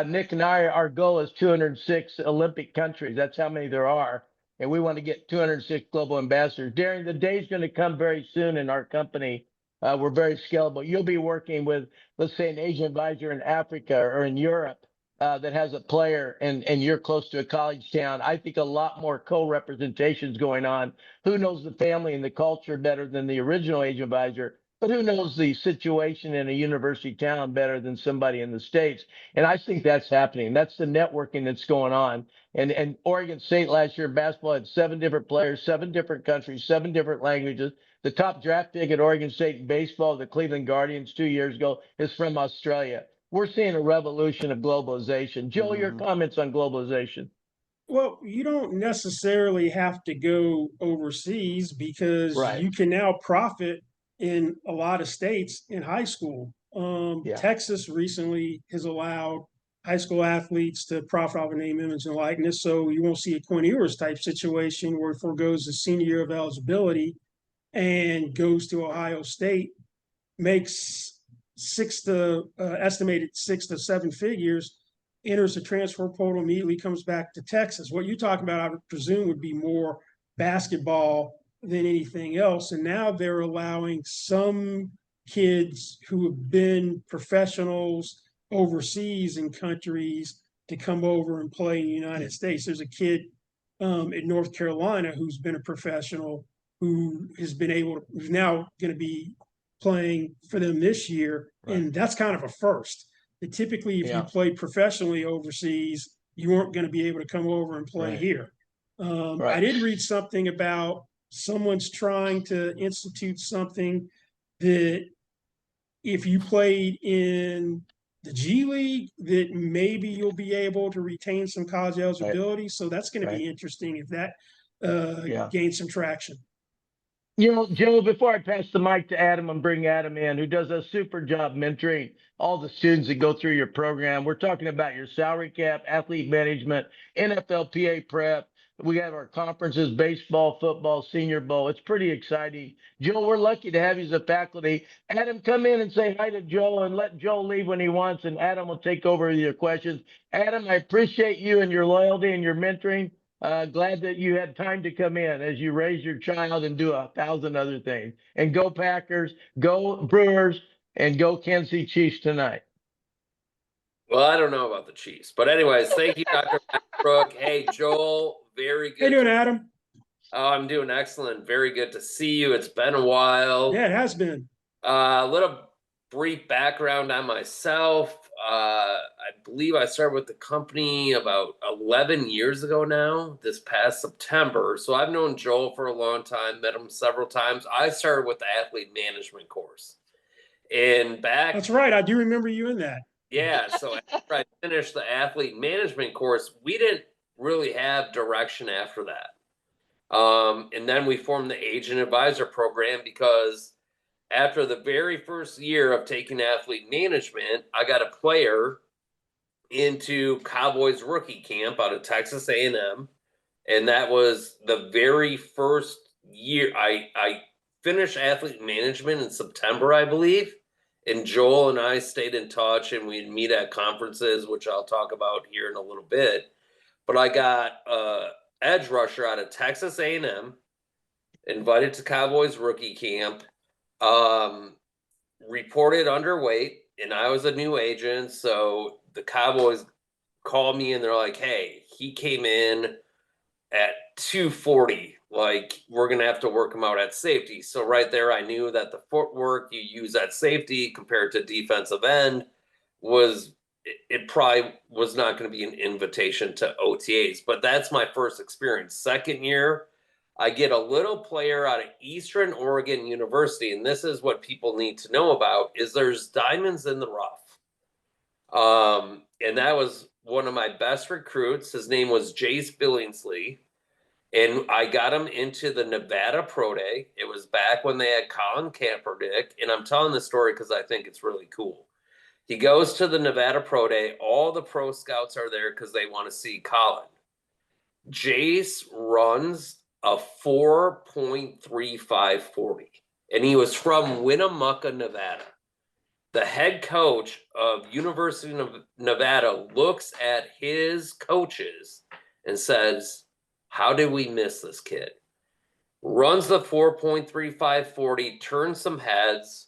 Nick and I, our goal is 206 Olympic countries. That's how many there are. And we want to get 206 global ambassadors. Darren, the day's going to come very soon in our company. We're very scalable. You'll be working with, let's say, an Asian advisor in Africa or in Europe that has a player, and you're close to a college town. I think a lot more co-representations going on. Who knows the family and the culture better than the original Asian advisor? But who knows the situation in a university town better than somebody in the States? And I think that's happening. That's the networking that's going on. And Oregon State last year in basketball had 7 different players, 7 different countries, 7 different languages. The top draft pick at Oregon State in baseball, the Cleveland Guardians 2 years ago, is from Australia. We're seeing a revolution of globalization. Joe, your comments on globalization? Well, you don't necessarily have to go overseas because you can now profit in a lot of states in high school. Texas recently has allowed high school athletes to profit off a name, image, and likeness. So you won't see a Quinn Ewers type situation where it forgoes the senior year of eligibility and goes to Ohio State, makes estimated 6 to 7 figures, enters the transfer portal, immediately comes back to Texas. What you're talking about, I would presume, would be more basketball than anything else. And now they're allowing some kids who have been professionals overseas in countries to come over and play in the United States. There's a kid in North Carolina who's been a professional who has been who's now going to be playing for them this year. And that's kind of a first. But typically, if you played professionally overseas, you weren't going to be able to come over and play here. I did read something about someone's trying to institute something that if you played in the G League, that maybe you'll be able to retain some college eligibility. So that's going to be interesting if that gains some traction. You know, Joe, before I pass the mic to Adam and bring Adam in, who does a super job mentoring all the students that go through your program, we're talking about your salary cap, athlete management, NFLPA prep. We have our conferences, baseball, football, Senior Bowl. It's pretty exciting. Joe, we're lucky to have you as a faculty. Adam, come in and say hi to Joe and let Joe leave when he wants, and Adam will take over with your questions. Adam, I appreciate you and your loyalty and your mentoring. Glad that you had time to come in as you raise your child and do 1,000 other things. And go Packers, go Brewers, and go Kansas City Chiefs tonight. Well, I don't know about the Chiefs, but anyways, thank you, Dr. Brooke. Hey, Joel, very good. How you doing, Adam? Oh, I'm doing excellent. Very good to see you. It's been a while. Yeah, it has been. A little brief background on myself. I believe I started with the company about 11 years ago now, this past September. So I've known Joel for a long time, met him several times. I started with the athlete management course. And back. That's right. I do remember you in that. Yeah. So after I finished the athlete management course, we didn't really have direction after that. And then we formed the agent advisor program because after the very first year of taking athlete management, I got a player into Cowboys rookie camp out of Texas A&M. And that was the very first year. I finished athlete management in September, I believe. And Joel and I stayed in touch and we'd meet at conferences, which I'll talk about here in a little bit. But I got edge rusher out of Texas A&M, invited to Cowboys rookie camp, reported underweight, and I was a new agent. So the Cowboys called me and they're like, hey, he came in at 240. Like, we're going to have to work him out at safety. So right there, I knew that the footwork you use at safety compared to defensive end was, it probably was not going to be an invitation to OTAs. But that's my first experience. Second year, I get a little player out of Eastern Oregon University, and this is what people need to know about, is there's diamonds in the rough. And that was one of my best recruits. His name was Jace Billingsley, and I got him into the Nevada Pro Day. It was back when they had Colin Kaepernick, and I'm telling this story because I think it's really cool. He goes to the Nevada Pro Day. All the pro scouts are there because they want to see Colin. Jace runs a 4.3540, and he was from Winnemucca, Nevada. The head coach of University of Nevada looks at his coaches and says, how did we miss this kid? Runs the 4.3540, turns some heads.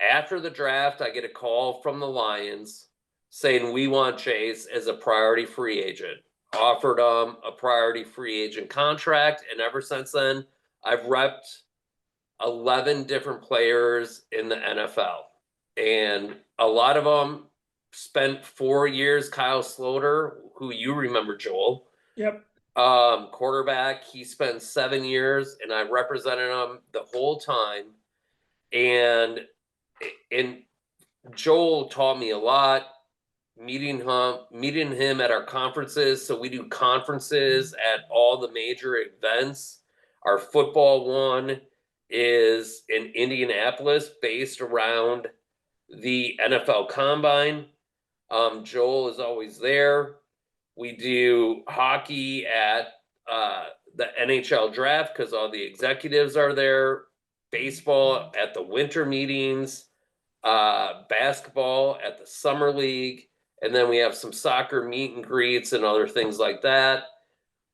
After the draft, I get a call from the Lions saying we want Chase as a priority free agent. Offered him a priority free agent contract, and ever since then, I've repped 11 different players in the NFL. And a lot of them spent 4 years. Kyle Sloter, who you remember, Joel. Yep. Quarterback, he spent 7 years, and I represented him the whole time. And Joel taught me a lot. Meeting him at our conferences. So we do conferences at all the major events. Our football one is in Indianapolis, based around the NFL Combine. Joel is always there. We do hockey at the NHL draft because all the executives are there. Baseball at the winter meetings. Basketball at the summer league. And then we have some soccer meet and greets and other things like that.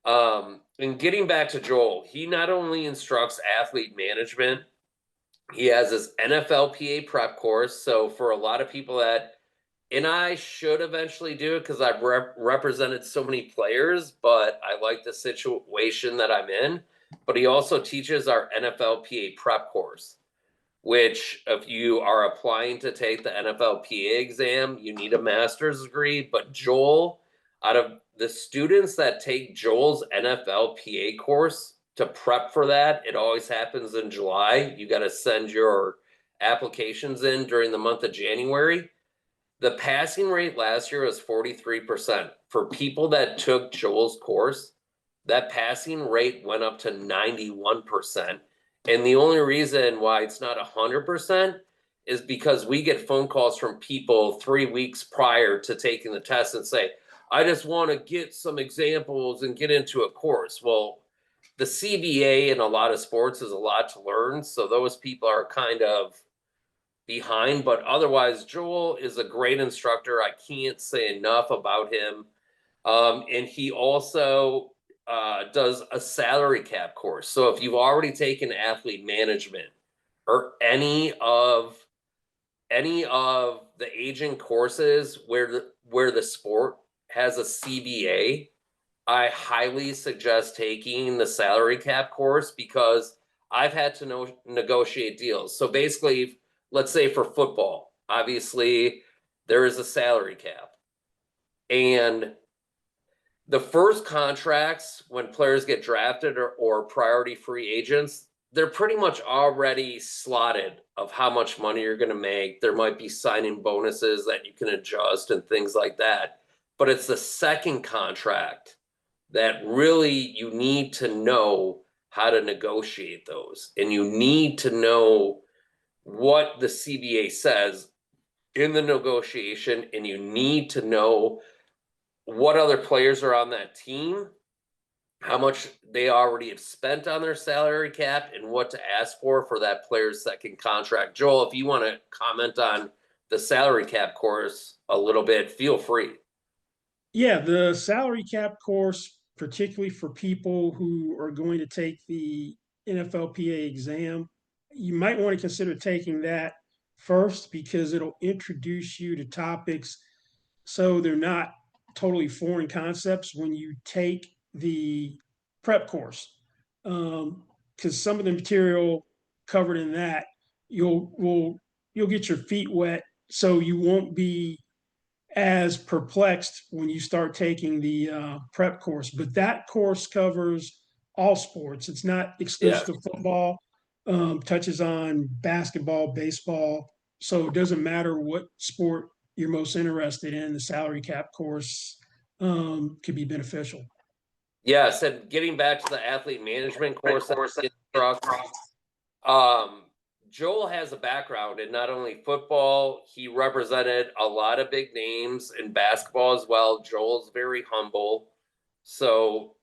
And getting back to Joel, he not only instructs athlete management, he has his NFLPA prep course. So for a lot of people and I should eventually do it because I've represented so many players, but I like the situation that I'm in. But he also teaches our NFLPA prep course, which if you are applying to take the NFLPA exam, you need a master's degree. But Joel, out of the students that take Joel's NFLPA course to prep for that, it always happens in July. You got to send your applications in during the month of January. The passing rate last year was 43%. For people that took Joel's course, that passing rate went up to 91%. And the only reason why it's not 100% is because we get phone calls from people 3 weeks prior to taking the test and say, I just want to get some examples and get into a course. Well, the CBA in a lot of sports is a lot to learn. So those people are kind of behind. But otherwise, Joel is a great instructor. I can't say enough about him. And he also does a salary cap course. So if you've already taken athlete management or any of the agent courses where where the sport has a CBA, I highly suggest taking the salary cap course, because I've had to negotiate deals. So basically, let's say for football, obviously there is a salary cap. And the first contracts, when players get drafted or priority free agents, they're pretty much already slotted of how much money you're going to make. There might be signing bonuses that you can adjust and things like that. But it's the second contract that really you need to know how to negotiate those. And you need to know what the CBA says in the negotiation, and you need to know what other players are on that team, how much they already have spent on their salary cap, and what to ask for that player's second contract. Joel, if you want to comment on the salary cap course a little bit, feel free. Yeah, the salary cap course, particularly for people who are going to take the NFLPA exam, you might want to consider taking that first, because it'll introduce you to topics so they're not totally foreign concepts when you take the prep course. Because some of the material covered in that, you'll get your feet wet, so you won't be as perplexed when you start taking the prep course. But that course covers all sports. It's not exclusive to football, touches on basketball, baseball. So it doesn't matter what sport you're most interested in, the salary cap course could be beneficial. Yes, and getting back to the athlete management course, Joel has a background in not only football, he represented a lot of big names in basketball as well. Joel's very humble. So,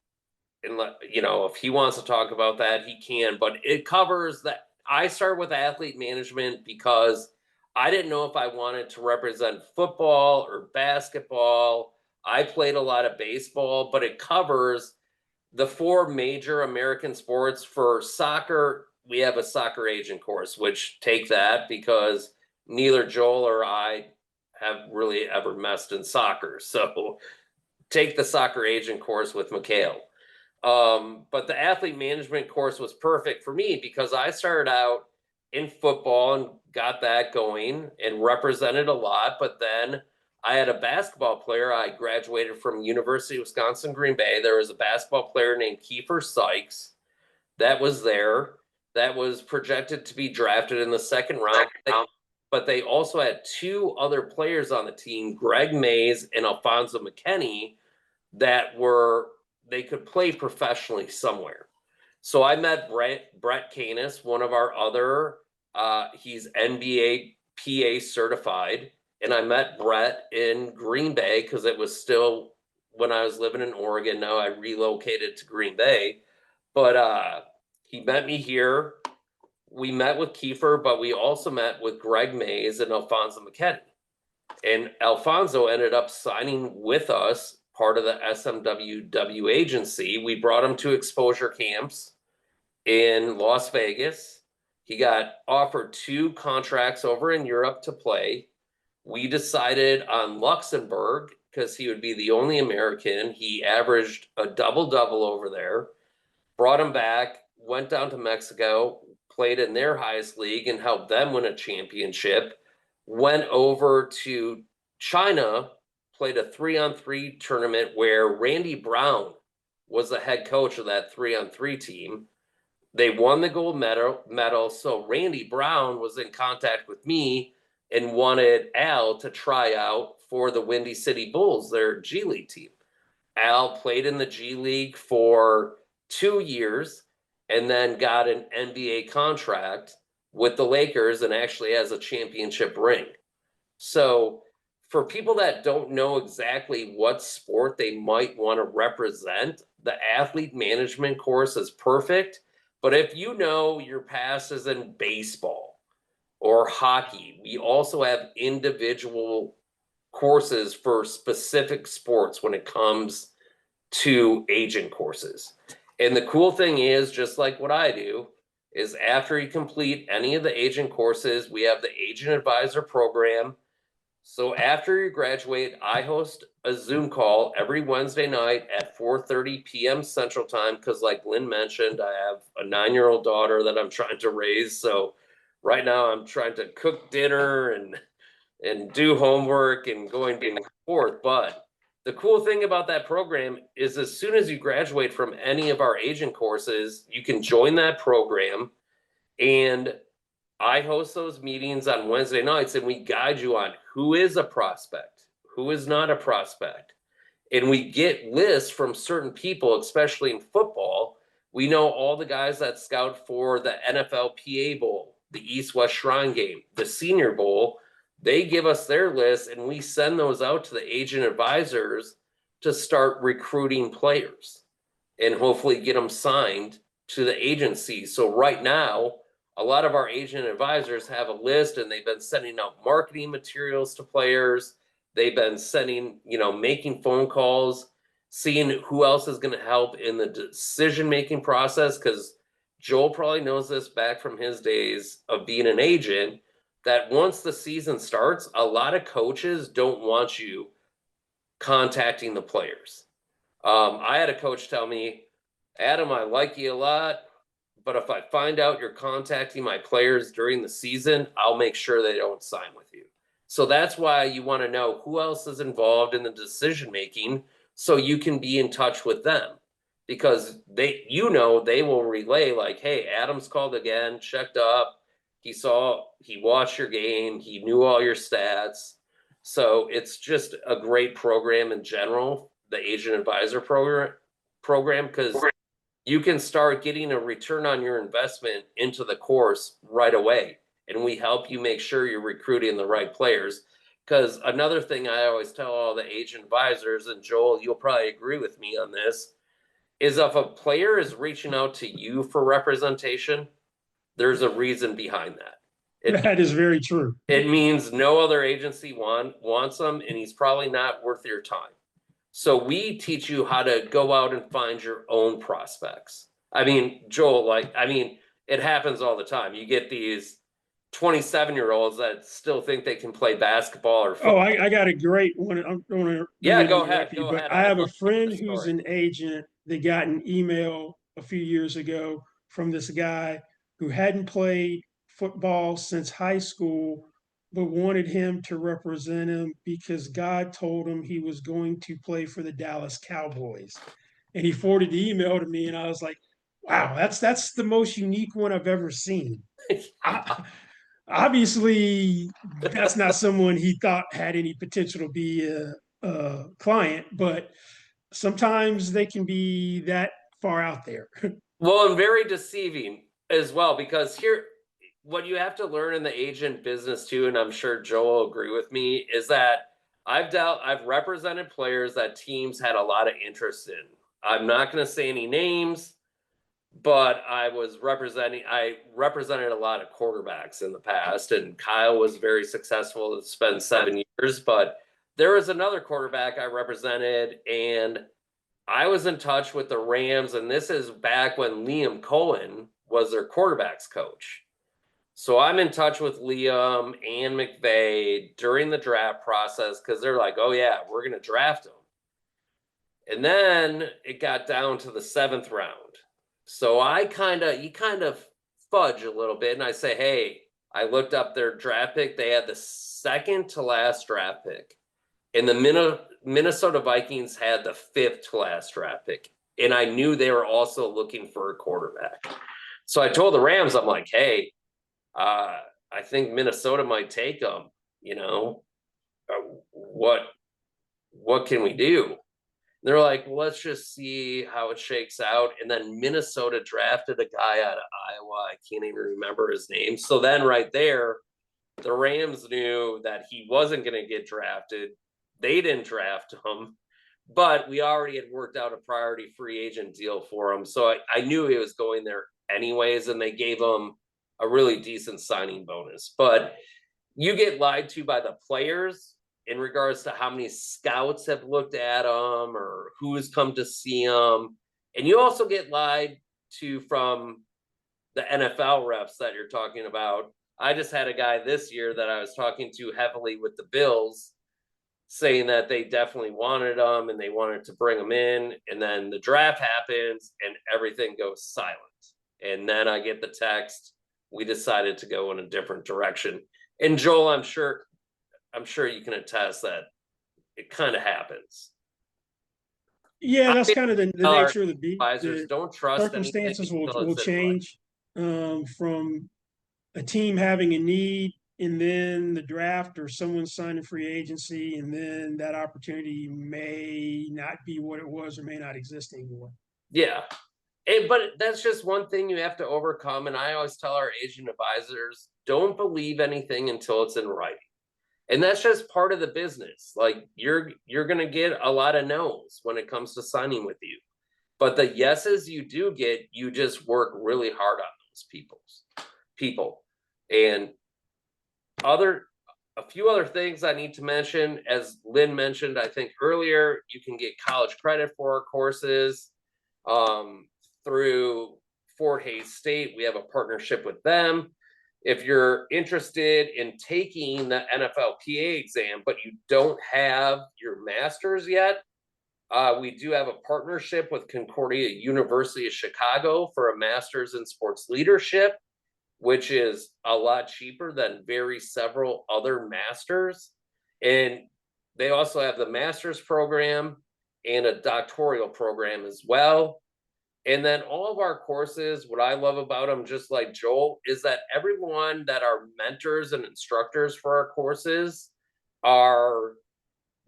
if he wants to talk about that, he can. But it covers that. I started with athlete management because I didn't know if I wanted to represent football or basketball. I played a lot of baseball, but it covers the four major American sports. For soccer, we have a soccer agent course, which take that because neither Joel or I have really ever messed in soccer. So take the soccer agent course with Mikhail. But the athlete management course was perfect for me because I started out in football and got that going and represented a lot. But then I had a basketball player. I graduated from University of Wisconsin, Green Bay. There was a basketball player named Kiefer Sykes that was there, that was projected to be drafted in the second round. But they also had two other players on the team, Greg Mays and Alfonso McKinney, that they could play professionally somewhere. So I met Brett Canis, one of our other, he's NBA PA certified. And I met Brett in Green Bay because it was still when I was living in Oregon. Now I relocated to Green Bay. But he met me here. We met with Kiefer, but we also met with Greg Mays and Alfonso McKinney. And Alfonso ended up signing with us, part of the SMWW agency. We brought him to exposure camps in Las Vegas. He got offered 2 contracts over in Europe to play. We decided on Luxembourg because he would be the only American. He averaged a double-double over there. Brought him back, went down to Mexico, played in their highest league and helped them win a championship. Went over to China, played a 3-on-3 tournament where Randy Brown was the head coach of that 3-on-3 team. They won the gold medal. So Randy Brown was in contact with me and wanted Al to try out for the Windy City Bulls, their G League team. Al played in the G League for 2 years and then got an NBA contract with the Lakers and actually has a championship ring. So for people that don't know exactly what sport they might want to represent, the athlete management course is perfect. But if you know your past is in baseball or hockey, we also have individual courses for specific sports when it comes to agent courses. And the cool thing is, just like what I do, is after you complete any of the agent courses, we have the agent advisor program. So after you graduate, I host a Zoom call every Wednesday night at 4:30 p.m. Central Time because, like Lynn mentioned, I have a 9-year-old daughter that I'm trying to raise. So right now I'm trying to cook dinner and do homework and going back and forth. But the cool thing about that program is as soon as you graduate from any of our agent courses, you can join that program, and I host those meetings on Wednesday nights, and we guide you on who is a prospect, who is not a prospect. And we get lists from certain people, especially in football. We know all the guys that scout for the NFLPA Bowl, the East-West Shrine Game, the Senior Bowl. They give us their list, and we send those out to the agent advisors to start recruiting players and hopefully get them signed to the agency. So right now, a lot of our agent advisors have a list, and they've been sending out marketing materials to players. They've been sending, making phone calls, seeing who else is going to help in the decision-making process. Because Joel probably knows this back from his days of being an agent, that once the season starts, a lot of coaches don't want you contacting the players. I had a coach tell me, Adam, I like you a lot, but if I find out you're contacting my players during the season, I'll make sure they don't sign with you. So that's why you want to know who else is involved in the decision-making so you can be in touch with them, because they will relay like, hey, Adam's called again, checked up. He watched your game. He knew all your stats. So it's just a great program in general, the agent advisor program, because you can start getting a return on your investment into the course right away. And we help you make sure you're recruiting the right players. Because another thing I always tell all the agent advisors, and Joel, you'll probably agree with me on this, is if a player is reaching out to you for representation, there's a reason behind that. That is very true. It means no other agency wants him, and he's probably not worth your time. So we teach you how to go out and find your own prospects. I mean, Joel, it happens all the time. You get these 27-year-olds that still think they can play basketball or football. Oh, I got a great one. I'm going to go ahead. I have a friend who's an agent that got an email a few years ago from this guy who hadn't played football since high school, but wanted him to represent him because God told him he was going to play for the Dallas Cowboys. And he forwarded the email to me, and I was like, wow, that's the most unique one I've ever seen. Obviously, that's not someone he thought had any potential to be a client, but sometimes they can be that far out there. Well, and very deceiving as well, because here, what you have to learn in the agent business too, and I'm sure Joel will agree with me, is that I've represented players that teams had a lot of interest in. I'm not going to say any names, but I represented a lot of quarterbacks in the past, and Kyle was very successful. It's been 7 years, but there was another quarterback I represented, and I was in touch with the Rams, and this is back when Liam Cohen was their quarterbacks coach. So I'm in touch with Liam and McVay during the draft process because they're like, oh yeah, we're going to draft him. And then it got down to the 7th round. So you kind of fudge a little bit, and I say, hey, I looked up their draft pick. They had the 2nd to last draft pick. And the Minnesota Vikings had the 5th to last draft pick. And I knew they were also looking for a quarterback. So I told the Rams, I'm like, hey, I think Minnesota might take them, what can we do? And they're like, well, let's just see how it shakes out. And then Minnesota drafted a guy out of Iowa. I can't even remember his name. So then right there, the Rams knew that he wasn't going to get drafted. They didn't draft him, but we already had worked out a priority free agent deal for him. So I knew he was going there anyways, and they gave him a really decent signing bonus. But you get lied to by the players in regards to how many scouts have looked at him or who has come to see him. And you also get lied to from the NFL reps that you're talking about, I just had a guy this year that I was talking to heavily with the Bills saying that they definitely wanted him and they wanted to bring him in. And then the draft happens and everything goes silent. And then I get the text, we decided to go in a different direction. And Joel, I'm sure you can attest that it kind of happens. Yeah, that's kind of the nature of the beat. Advisors don't trust circumstances will change from a team having a need, and then the draft or someone signing free agency, and then that opportunity may not be what it was or may not exist anymore. Yeah. But that's just one thing you have to overcome. And I always tell our agent advisors, don't believe anything until it's in writing. And that's just part of the business. Like you're going to get a lot of no's when it comes to signing with you. But the yeses you do get, you just work really hard on those people. And a few other things I need to mention, as Lynn mentioned, I think earlier, you can get college credit for our courses through Fort Hays State. We have a partnership with them. If you're interested in taking the NFLPA exam, but you don't have your master's yet, we do have a partnership with Concordia University of Chicago for a master's in sports leadership, which is a lot cheaper than several other masters. And they also have the master's program and a doctoral program as well. And then all of our courses, what I love about them, just like Joel, is that everyone that are mentors and instructors for our courses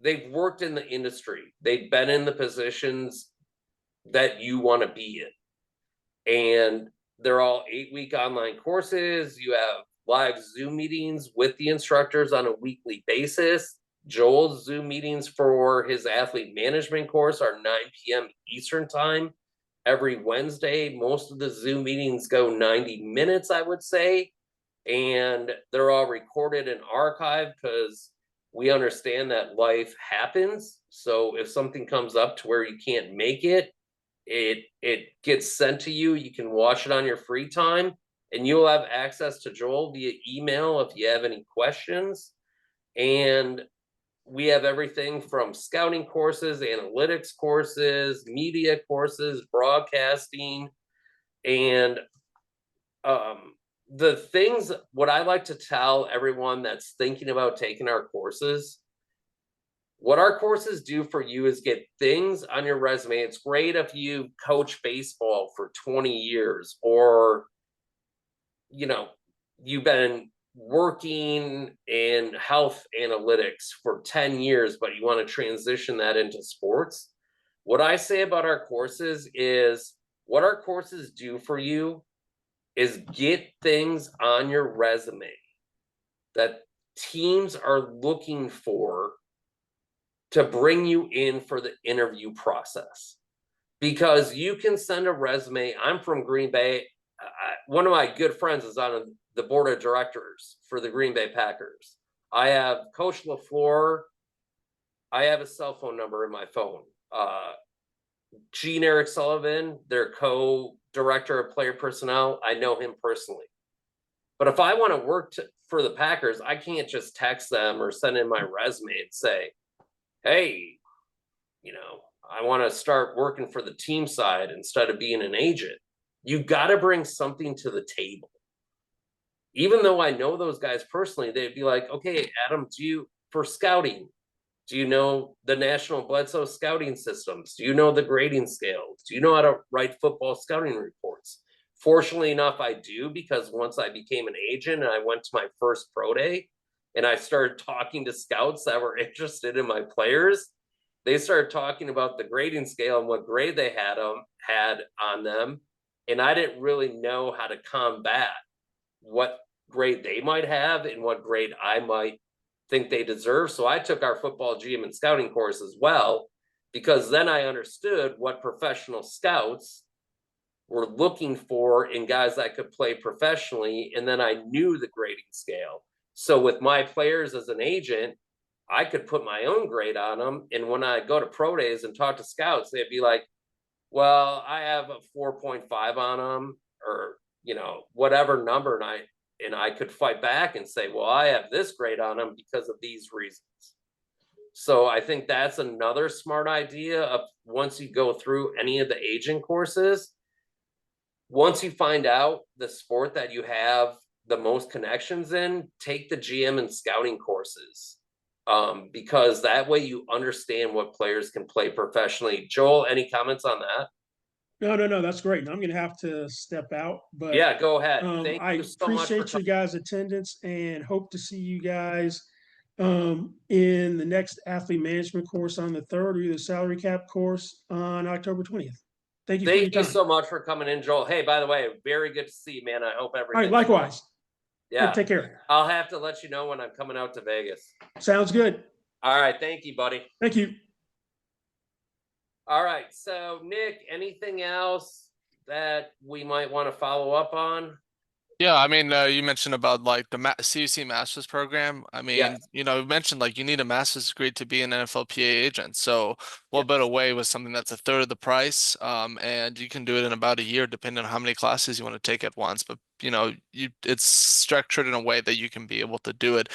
they've worked in the industry. They've been in the positions that you want to be in. And they're all 8-week online courses. You have live Zoom meetings with the instructors on a weekly basis. Joel's Zoom meetings for his athlete management course are 9 p.m. Eastern time every Wednesday. Most of the Zoom meetings go 90 minutes, I would say. And they're all recorded and archived because we understand that life happens. So if something comes up to where you can't make it, it gets sent to you. You can watch it on your free time, and you'll have access to Joel via email if you have any questions. And we have everything from scouting courses, analytics courses, media courses, broadcasting, and the things, what I like to tell everyone that's thinking about taking our courses, what our courses do for you is get things on your resume. It's great if you coach baseball for 20 years or, you've been working in health analytics for 10 years, but you want to transition that into sports. What I say about our courses is what our courses do for you is get things on your resume that teams are looking for to bring you in for the interview process. Because you can send a resume. I'm from Green Bay. One of my good friends is on the board of directors for the Green Bay Packers. I have Coach LaFleur. I have a cell phone number in my phone. Gene Eric Sullivan, their co-director of player personnel, I know him personally. But if I want to work for the Packers, I can't just text them or send in my resume and say, hey, I want to start working for the team side instead of being an agent. You got to bring something to the table. Even though I know those guys personally, they'd be like, okay, Adam, for scouting, do you know the National Bledsoe scouting systems? Do you know the grading scales? Do you know how to write football scouting reports? Fortunately enough, I do, because once I became an agent and I went to my first pro day and I started talking to scouts that were interested in my players, they started talking about the grading scale and what grade they had on them. And I didn't really know how to combat what grade they might have and what grade I might think they deserve. So I took our football GM and scouting course as well, because then I understood what professional scouts were looking for in guys that could play professionally. And then I knew the grading scale. So with my players as an agent, I could put my own grade on them. And when I go to pro days and talk to scouts, they'd be like, well, I have a 4.5 on them, or, whatever number. And and I could fight back and say, well, I have this grade on them because of these reasons. So I think that's another smart idea of once you go through any of the agent courses, once you find out the sport that you have the most connections in, take the GM and scouting courses. Because that way you understand what players can play professionally. Joel, any comments on that? No, that's great. I'm going to have to step out, but yeah, go ahead. Thank I you so much for appreciate you guys' attendance and hope to see you guys in the next athlete management course on the 3rd, or either salary cap course on October 20th. Thank you for your Thank you time. so much for coming in, Joel. Hey, by the way, very good to see you, man. I hope All everything. right, likewise. Yeah. Take care. I'll have to let you know when I'm coming out to Vegas. Sounds good. All right. Thank you, buddy. Thank you. All right. So, Nick, anything else that we might want to follow up on? Yeah, I mean, you mentioned about like the CUC Masters program. I mean, Yes. you know, you mentioned like you need a master's degree to be an NFLPA agent. So what better way with something that's a third of the price, and you can do it in about a year, depending on how many classes you want to take at once. But you know, it's structured in a way that you can be able to do it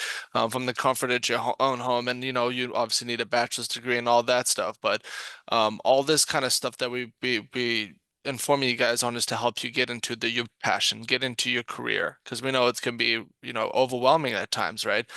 from the comfort of your own home. And you know, you obviously need a bachelor's degree and all that stuff. But all this kind of stuff that we informing you guys on is to help you get into your passion, get into your career, because we know it can be, you know, overwhelming at times, right?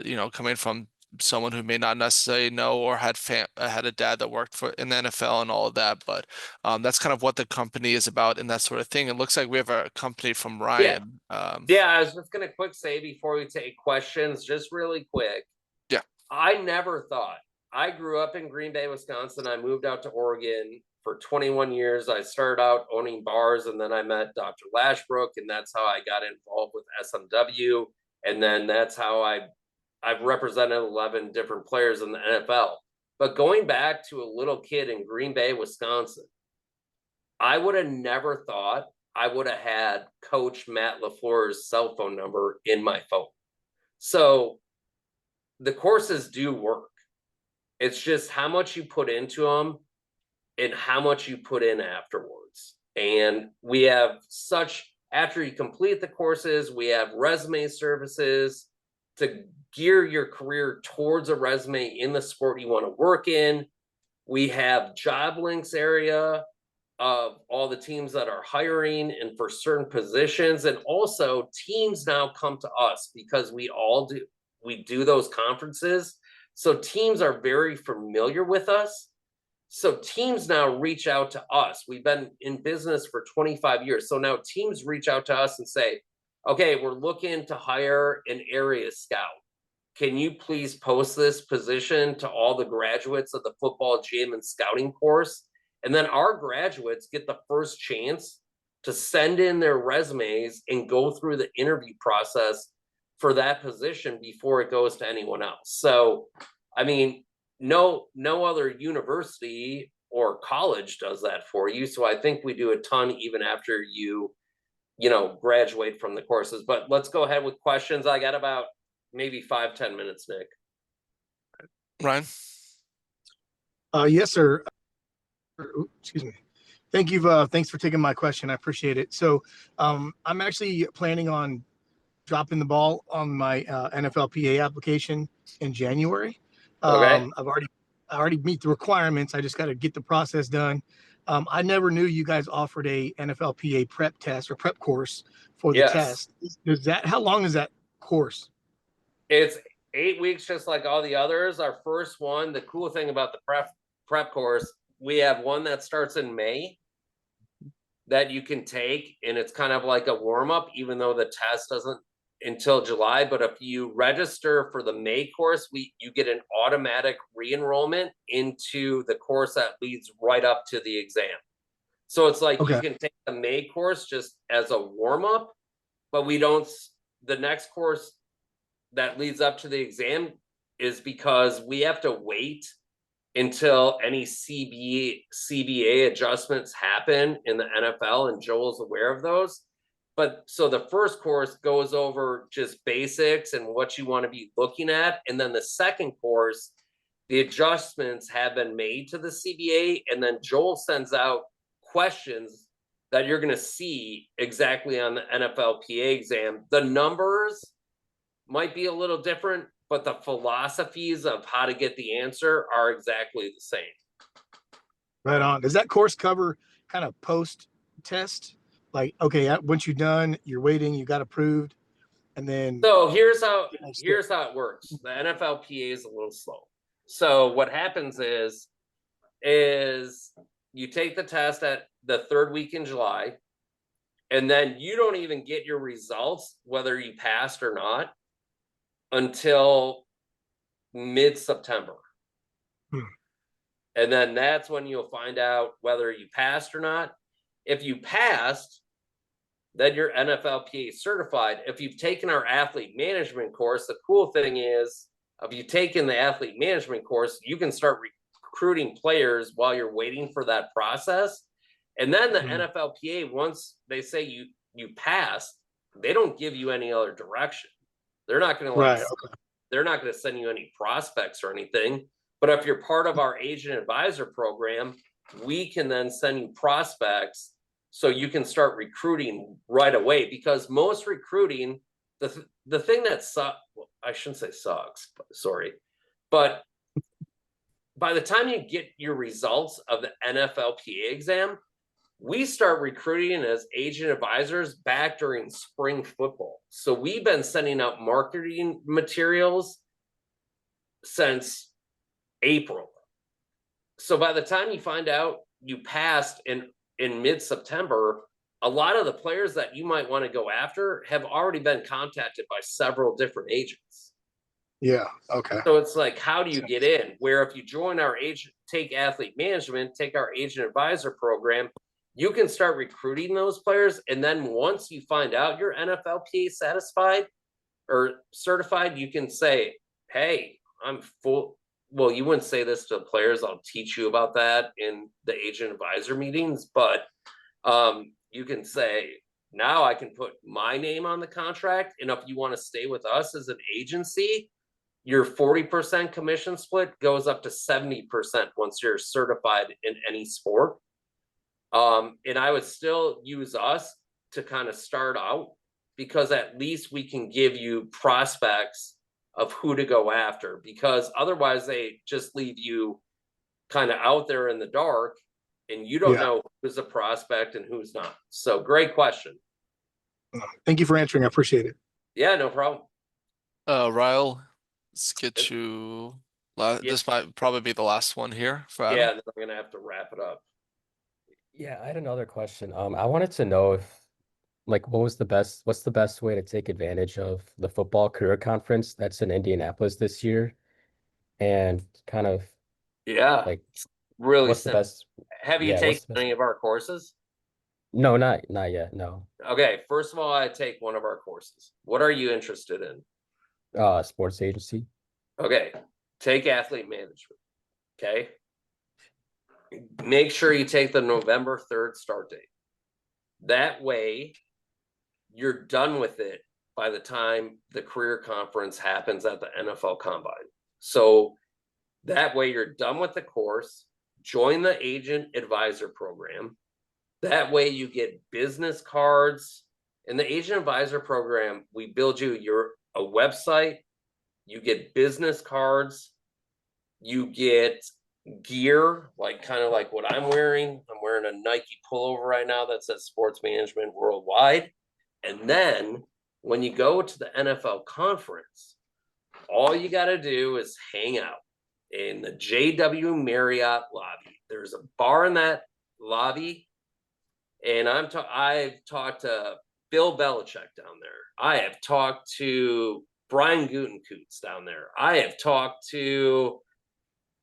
You know, coming from someone who may not necessarily know or had a dad that worked in the NFL and all of that, but that's kind of what the company is about and that sort of thing. It looks like we have a company from Ryan. Yeah, I was just gonna quick say before we take questions, just really quick. Yeah, I never thought. I grew up in Green Bay, Wisconsin. I moved out to Oregon. For 21 years, I started out owning bars, and then I met Dr. Lashbrook, and that's how I got involved with SMW. And then that's how I've represented 11 different players in the NFL. But going back to a little kid in Green Bay, Wisconsin, I would have never thought I would have had Coach Matt LaFleur's cell phone number in my phone. So the courses do work. It's just how much you put into them and how much you put in afterwards. And we have after you complete the courses, we have resume services to gear your career towards a resume in the sport you want to work in. We have job links area of all the teams that are hiring and for certain positions. And also teams now come to us because we do those conferences. So teams are very familiar with us. So teams now reach out to us. We've been in business for 25 years. So now teams reach out to us and say, okay, we're looking to hire an area scout. Can you please post this position to all the graduates of the football GM and scouting course? And then our graduates get the first chance to send in their resumes and go through the interview process for that position before it goes to anyone else. So, I mean, no other university or college does that for you. So I think we do a ton even after you graduate from the courses. But let's go ahead with questions. I got about maybe 5-10 minutes, Nick. Ryan? Yes, sir. Excuse me. Thank you. Thanks for taking my question. I appreciate it. So I'm actually planning on dropping the ball on my NFLPA application in January. Okay. I already meet the requirements. I just got to get the process done. I never knew you guys offered a NFLPA prep test or prep course for the test. How long is that course? It's 8 weeks, just like all the others. Our first one, the cool thing about the prep course, we have one that starts in May that you can take, and it's kind of like a warm-up, even though the test doesn't until July. But if you register for the May course, you get an automatic re-enrollment into the course that leads right up to the exam. So it's like you can take the May course just as a warm-up, but the next course that leads up to the exam is because we have to wait until any CBA adjustments happen in the NFL, and Joel's aware of those. But so the first course goes over just basics and what you want to be looking at. And then the second course, the adjustments have been made to the CBA. And then Joel sends out questions that you're going to see exactly on the NFLPA exam. The numbers might be a little different, but the philosophies of how to get the answer are exactly the same. Right on. Does that course cover kind of post test? Like, okay, once you're done, you're waiting, you got approved, and then. So here's how it works. The NFLPA is a little slow. So what happens is you take the test at the third week in July, and then you don't even get your results, whether you passed or not, until mid-September. And then that's when you'll find out whether you passed or not. If you passed, then you're NFLPA certified. If you've taken our athlete management course, the cool thing is, if you've taken the athlete management course, you can start recruiting players while you're waiting for that process. And then the NFLPA, once they say you passed, they don't give you any other direction. They're not going to they're not going to send you any prospects or anything. But if you're part of our agent advisor program, we can then send you prospects so you can start recruiting right away. Because most recruiting, the thing that sucks, well, I shouldn't say sucks, sorry, but by the time you get your results of the NFLPA exam, we start recruiting as agent advisors back during spring football. So we've been sending out marketing materials since April. So by the time you find out you passed in mid-September, a lot of the players that you might want to go after have already been contacted by several different agents. Yeah. Okay. So it's like, how do you get in? Where if you join our take athlete management, take our agent advisor program, you can start recruiting those players. And then once you find out you're NFLPA satisfied or certified, you can say, hey, I'm full. Well, you wouldn't say this to players. I'll teach you about that in the agent advisor meetings. But you can say, now I can put my name on the contract. And if you want to stay with us as an agency, your 40% commission split goes up to 70% once you're certified in any sport. And I would still use us to kind of start out, because at least we can give you prospects of who to go after, because otherwise they just leave you kind of out there in the dark and you don't know who's a prospect and who's not. So great question. Thank you for answering. I appreciate it. Yeah, no problem. Ryle, let's get you. This might probably be the last one here for Adam. Yeah, then I'm going to have to wrap it up. Yeah, I had another question. I wanted to know if, like, what's the best way to take advantage of the football career conference that's in Indianapolis this year, and kind of like really what's simple. the best? Have you taken any of our courses? No, not yet. No. Okay, first of all, I take one of our courses. What are you interested in? Sports agency. Okay, take athlete management. Okay. Make sure you take the November 3rd start date. That way, you're done with it by the time the career conference happens at the NFL Combine. So that way, you're done with the course. Join the agent advisor program. That way, you get business cards. In the agent advisor program, we build you a website. You get business cards. You get gear, like kind of like what I'm wearing. I'm wearing a Nike pullover right now that says Sports Management Worldwide. And then when you go to the NFL conference, all you got to do is hang out in the JW Marriott lobby. There's a bar in that lobby. And I've talked to Bill Belichick down there. I have talked to Brian Gutekunst down there. I have talked to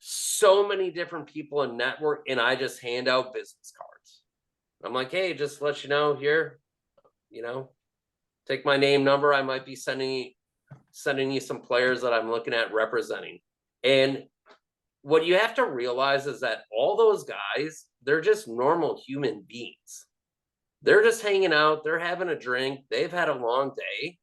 so many different people in network, and I just hand out business cards. I'm like, hey, just to let you know here, take my name, number. I might be sending you some players that I'm looking at representing. And what you have to realize is that all those guys, they're just normal human beings. They're just hanging out. They're having a drink. They've had a long day,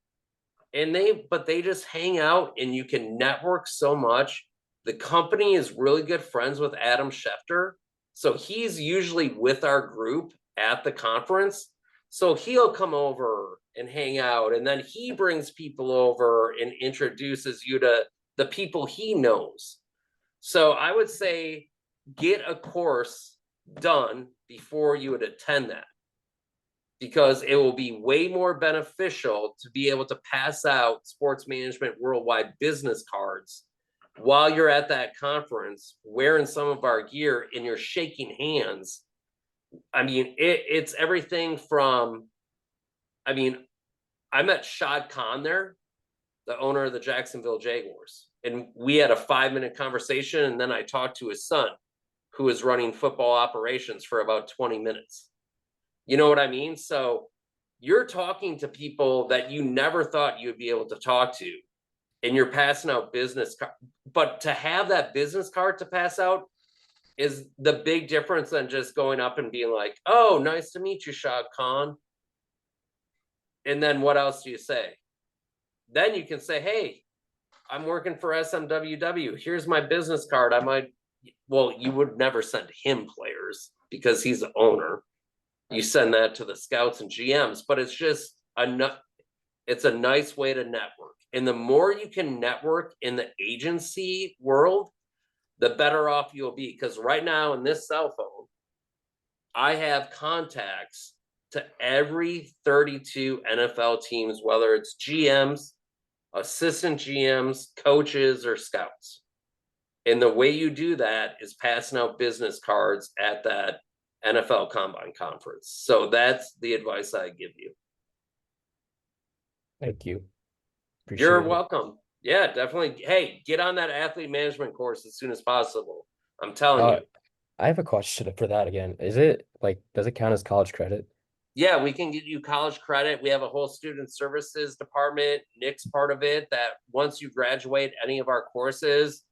but they just hang out, and you can network so much. The company is really good friends with Adam Schefter. So he's usually with our group at the conference. So he'll come over and hang out, and then he brings people over and introduces you to the people he knows. So I would say get a course done before you would attend that, because it will be way more beneficial to be able to pass out Sports Management Worldwide business cards while you're at that conference, wearing some of our gear and you're shaking hands. I mean, it's everything from, I mean, I met Shad Khan there, the owner of the Jacksonville Jaguars, and we had a 5-minute conversation, and then I talked to his son, who is running football operations, for about 20 minutes. You know what I mean? So you're talking to people that you never thought you'd be able to talk to, and you're passing out business cards. But to have that business card to pass out is the big difference than just going up and being like, oh, nice to meet you, Shad Khan. And then what else do you say? Then you can say, hey, I'm working for SMWW. Here's my business card. Well, you would never send him players because he's the owner. You send that to the scouts and GMs, but it's just it's a nice way to network. And the more you can network in the agency world, the better off you'll be. Because right now in this cell phone, I have contacts to every 32 NFL teams, whether it's GMs, assistant GMs, coaches, or scouts. And the way you do that is passing out business cards at that NFL Combine Conference. So that's the advice I give you. Thank you. You're welcome. Yeah, definitely. Hey, get on that athlete management course as soon as possible. I'm telling you. I have a question for that again. Is it like, does it count as college credit? Yeah, we can get you college credit. We have a whole student services department. Nick's part of it, that once you graduate any of our courses,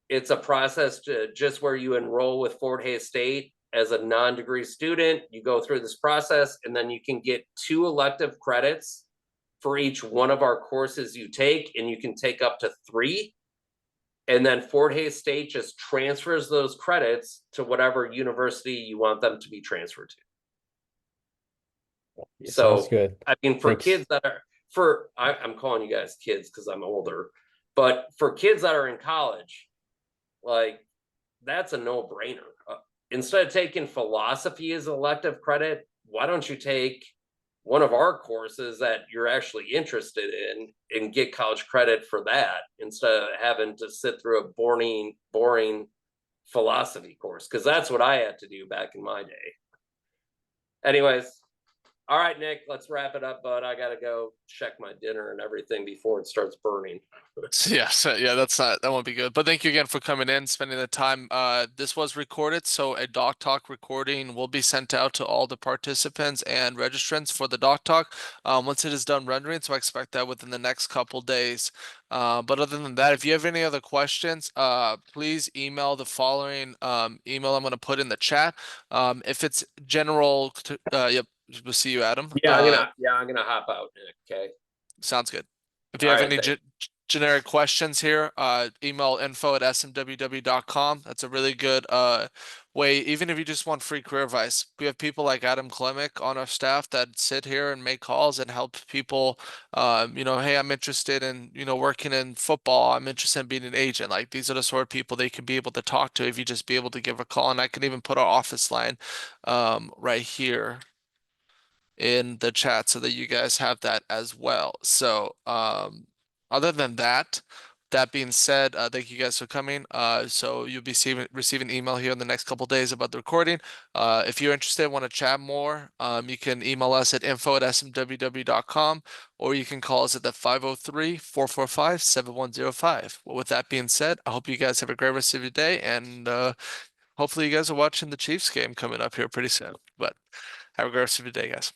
it's a process to just where you enroll with Fort Hays State as a non-degree student. You go through this process, and then you can get 2 elective credits for each one of our courses you take, and you can take up to 3. And then Fort Hays State just transfers those credits to whatever university you want them to be transferred to. So, sounds good. I mean, for Thanks. kids that are, I'm calling you guys kids because I'm older, but for kids that are in college, like, that's a no-brainer. Instead of taking philosophy as elective credit, why don't you take one of our courses that you're actually interested in and get college credit for that, instead of having to sit through a boring philosophy course? Because that's what I had to do back in my day. Anyways, all right, Nick, let's wrap it up, bud. I got to go check my dinner and everything before it starts burning. Yes, yeah, that won't be good. But thank you again for coming in, spending the time. This was recorded, so a Doc Talk recording will be sent out to all the participants and registrants for the Doc Talk once it is done rendering. So I expect that within the next couple days. But other than that, if you have any other questions, please email the following email I'm going to put in the chat. If it's general, yep. We'll see you, Adam. Yeah, I'm gonna hop out, Nick. Okay. Sounds good. If you All have right, any generic questions here, email info@smww.com. That's a really good way, even if you just want free career advice. We have people like Adam Klemick on our staff that sit here and make calls and help people, hey, I'm interested in, working in football. I'm interested in being an agent. Like, these are the sort of people they can be able to talk to if you just be able to give a call. And I can even put our office line right here in the chat so that you guys have that as well. So other than that being said, thank you guys for coming. So you'll be receiving email here in the next couple days about the recording. If you're interested, want to chat more, you can email us at info@smww.com, or you can call us at the 503-445-7105. Well, with that being said, I hope you guys have a great rest of your day, and hopefully you guys are watching the Chiefs game coming up here pretty soon. But have a great rest of your day, guys.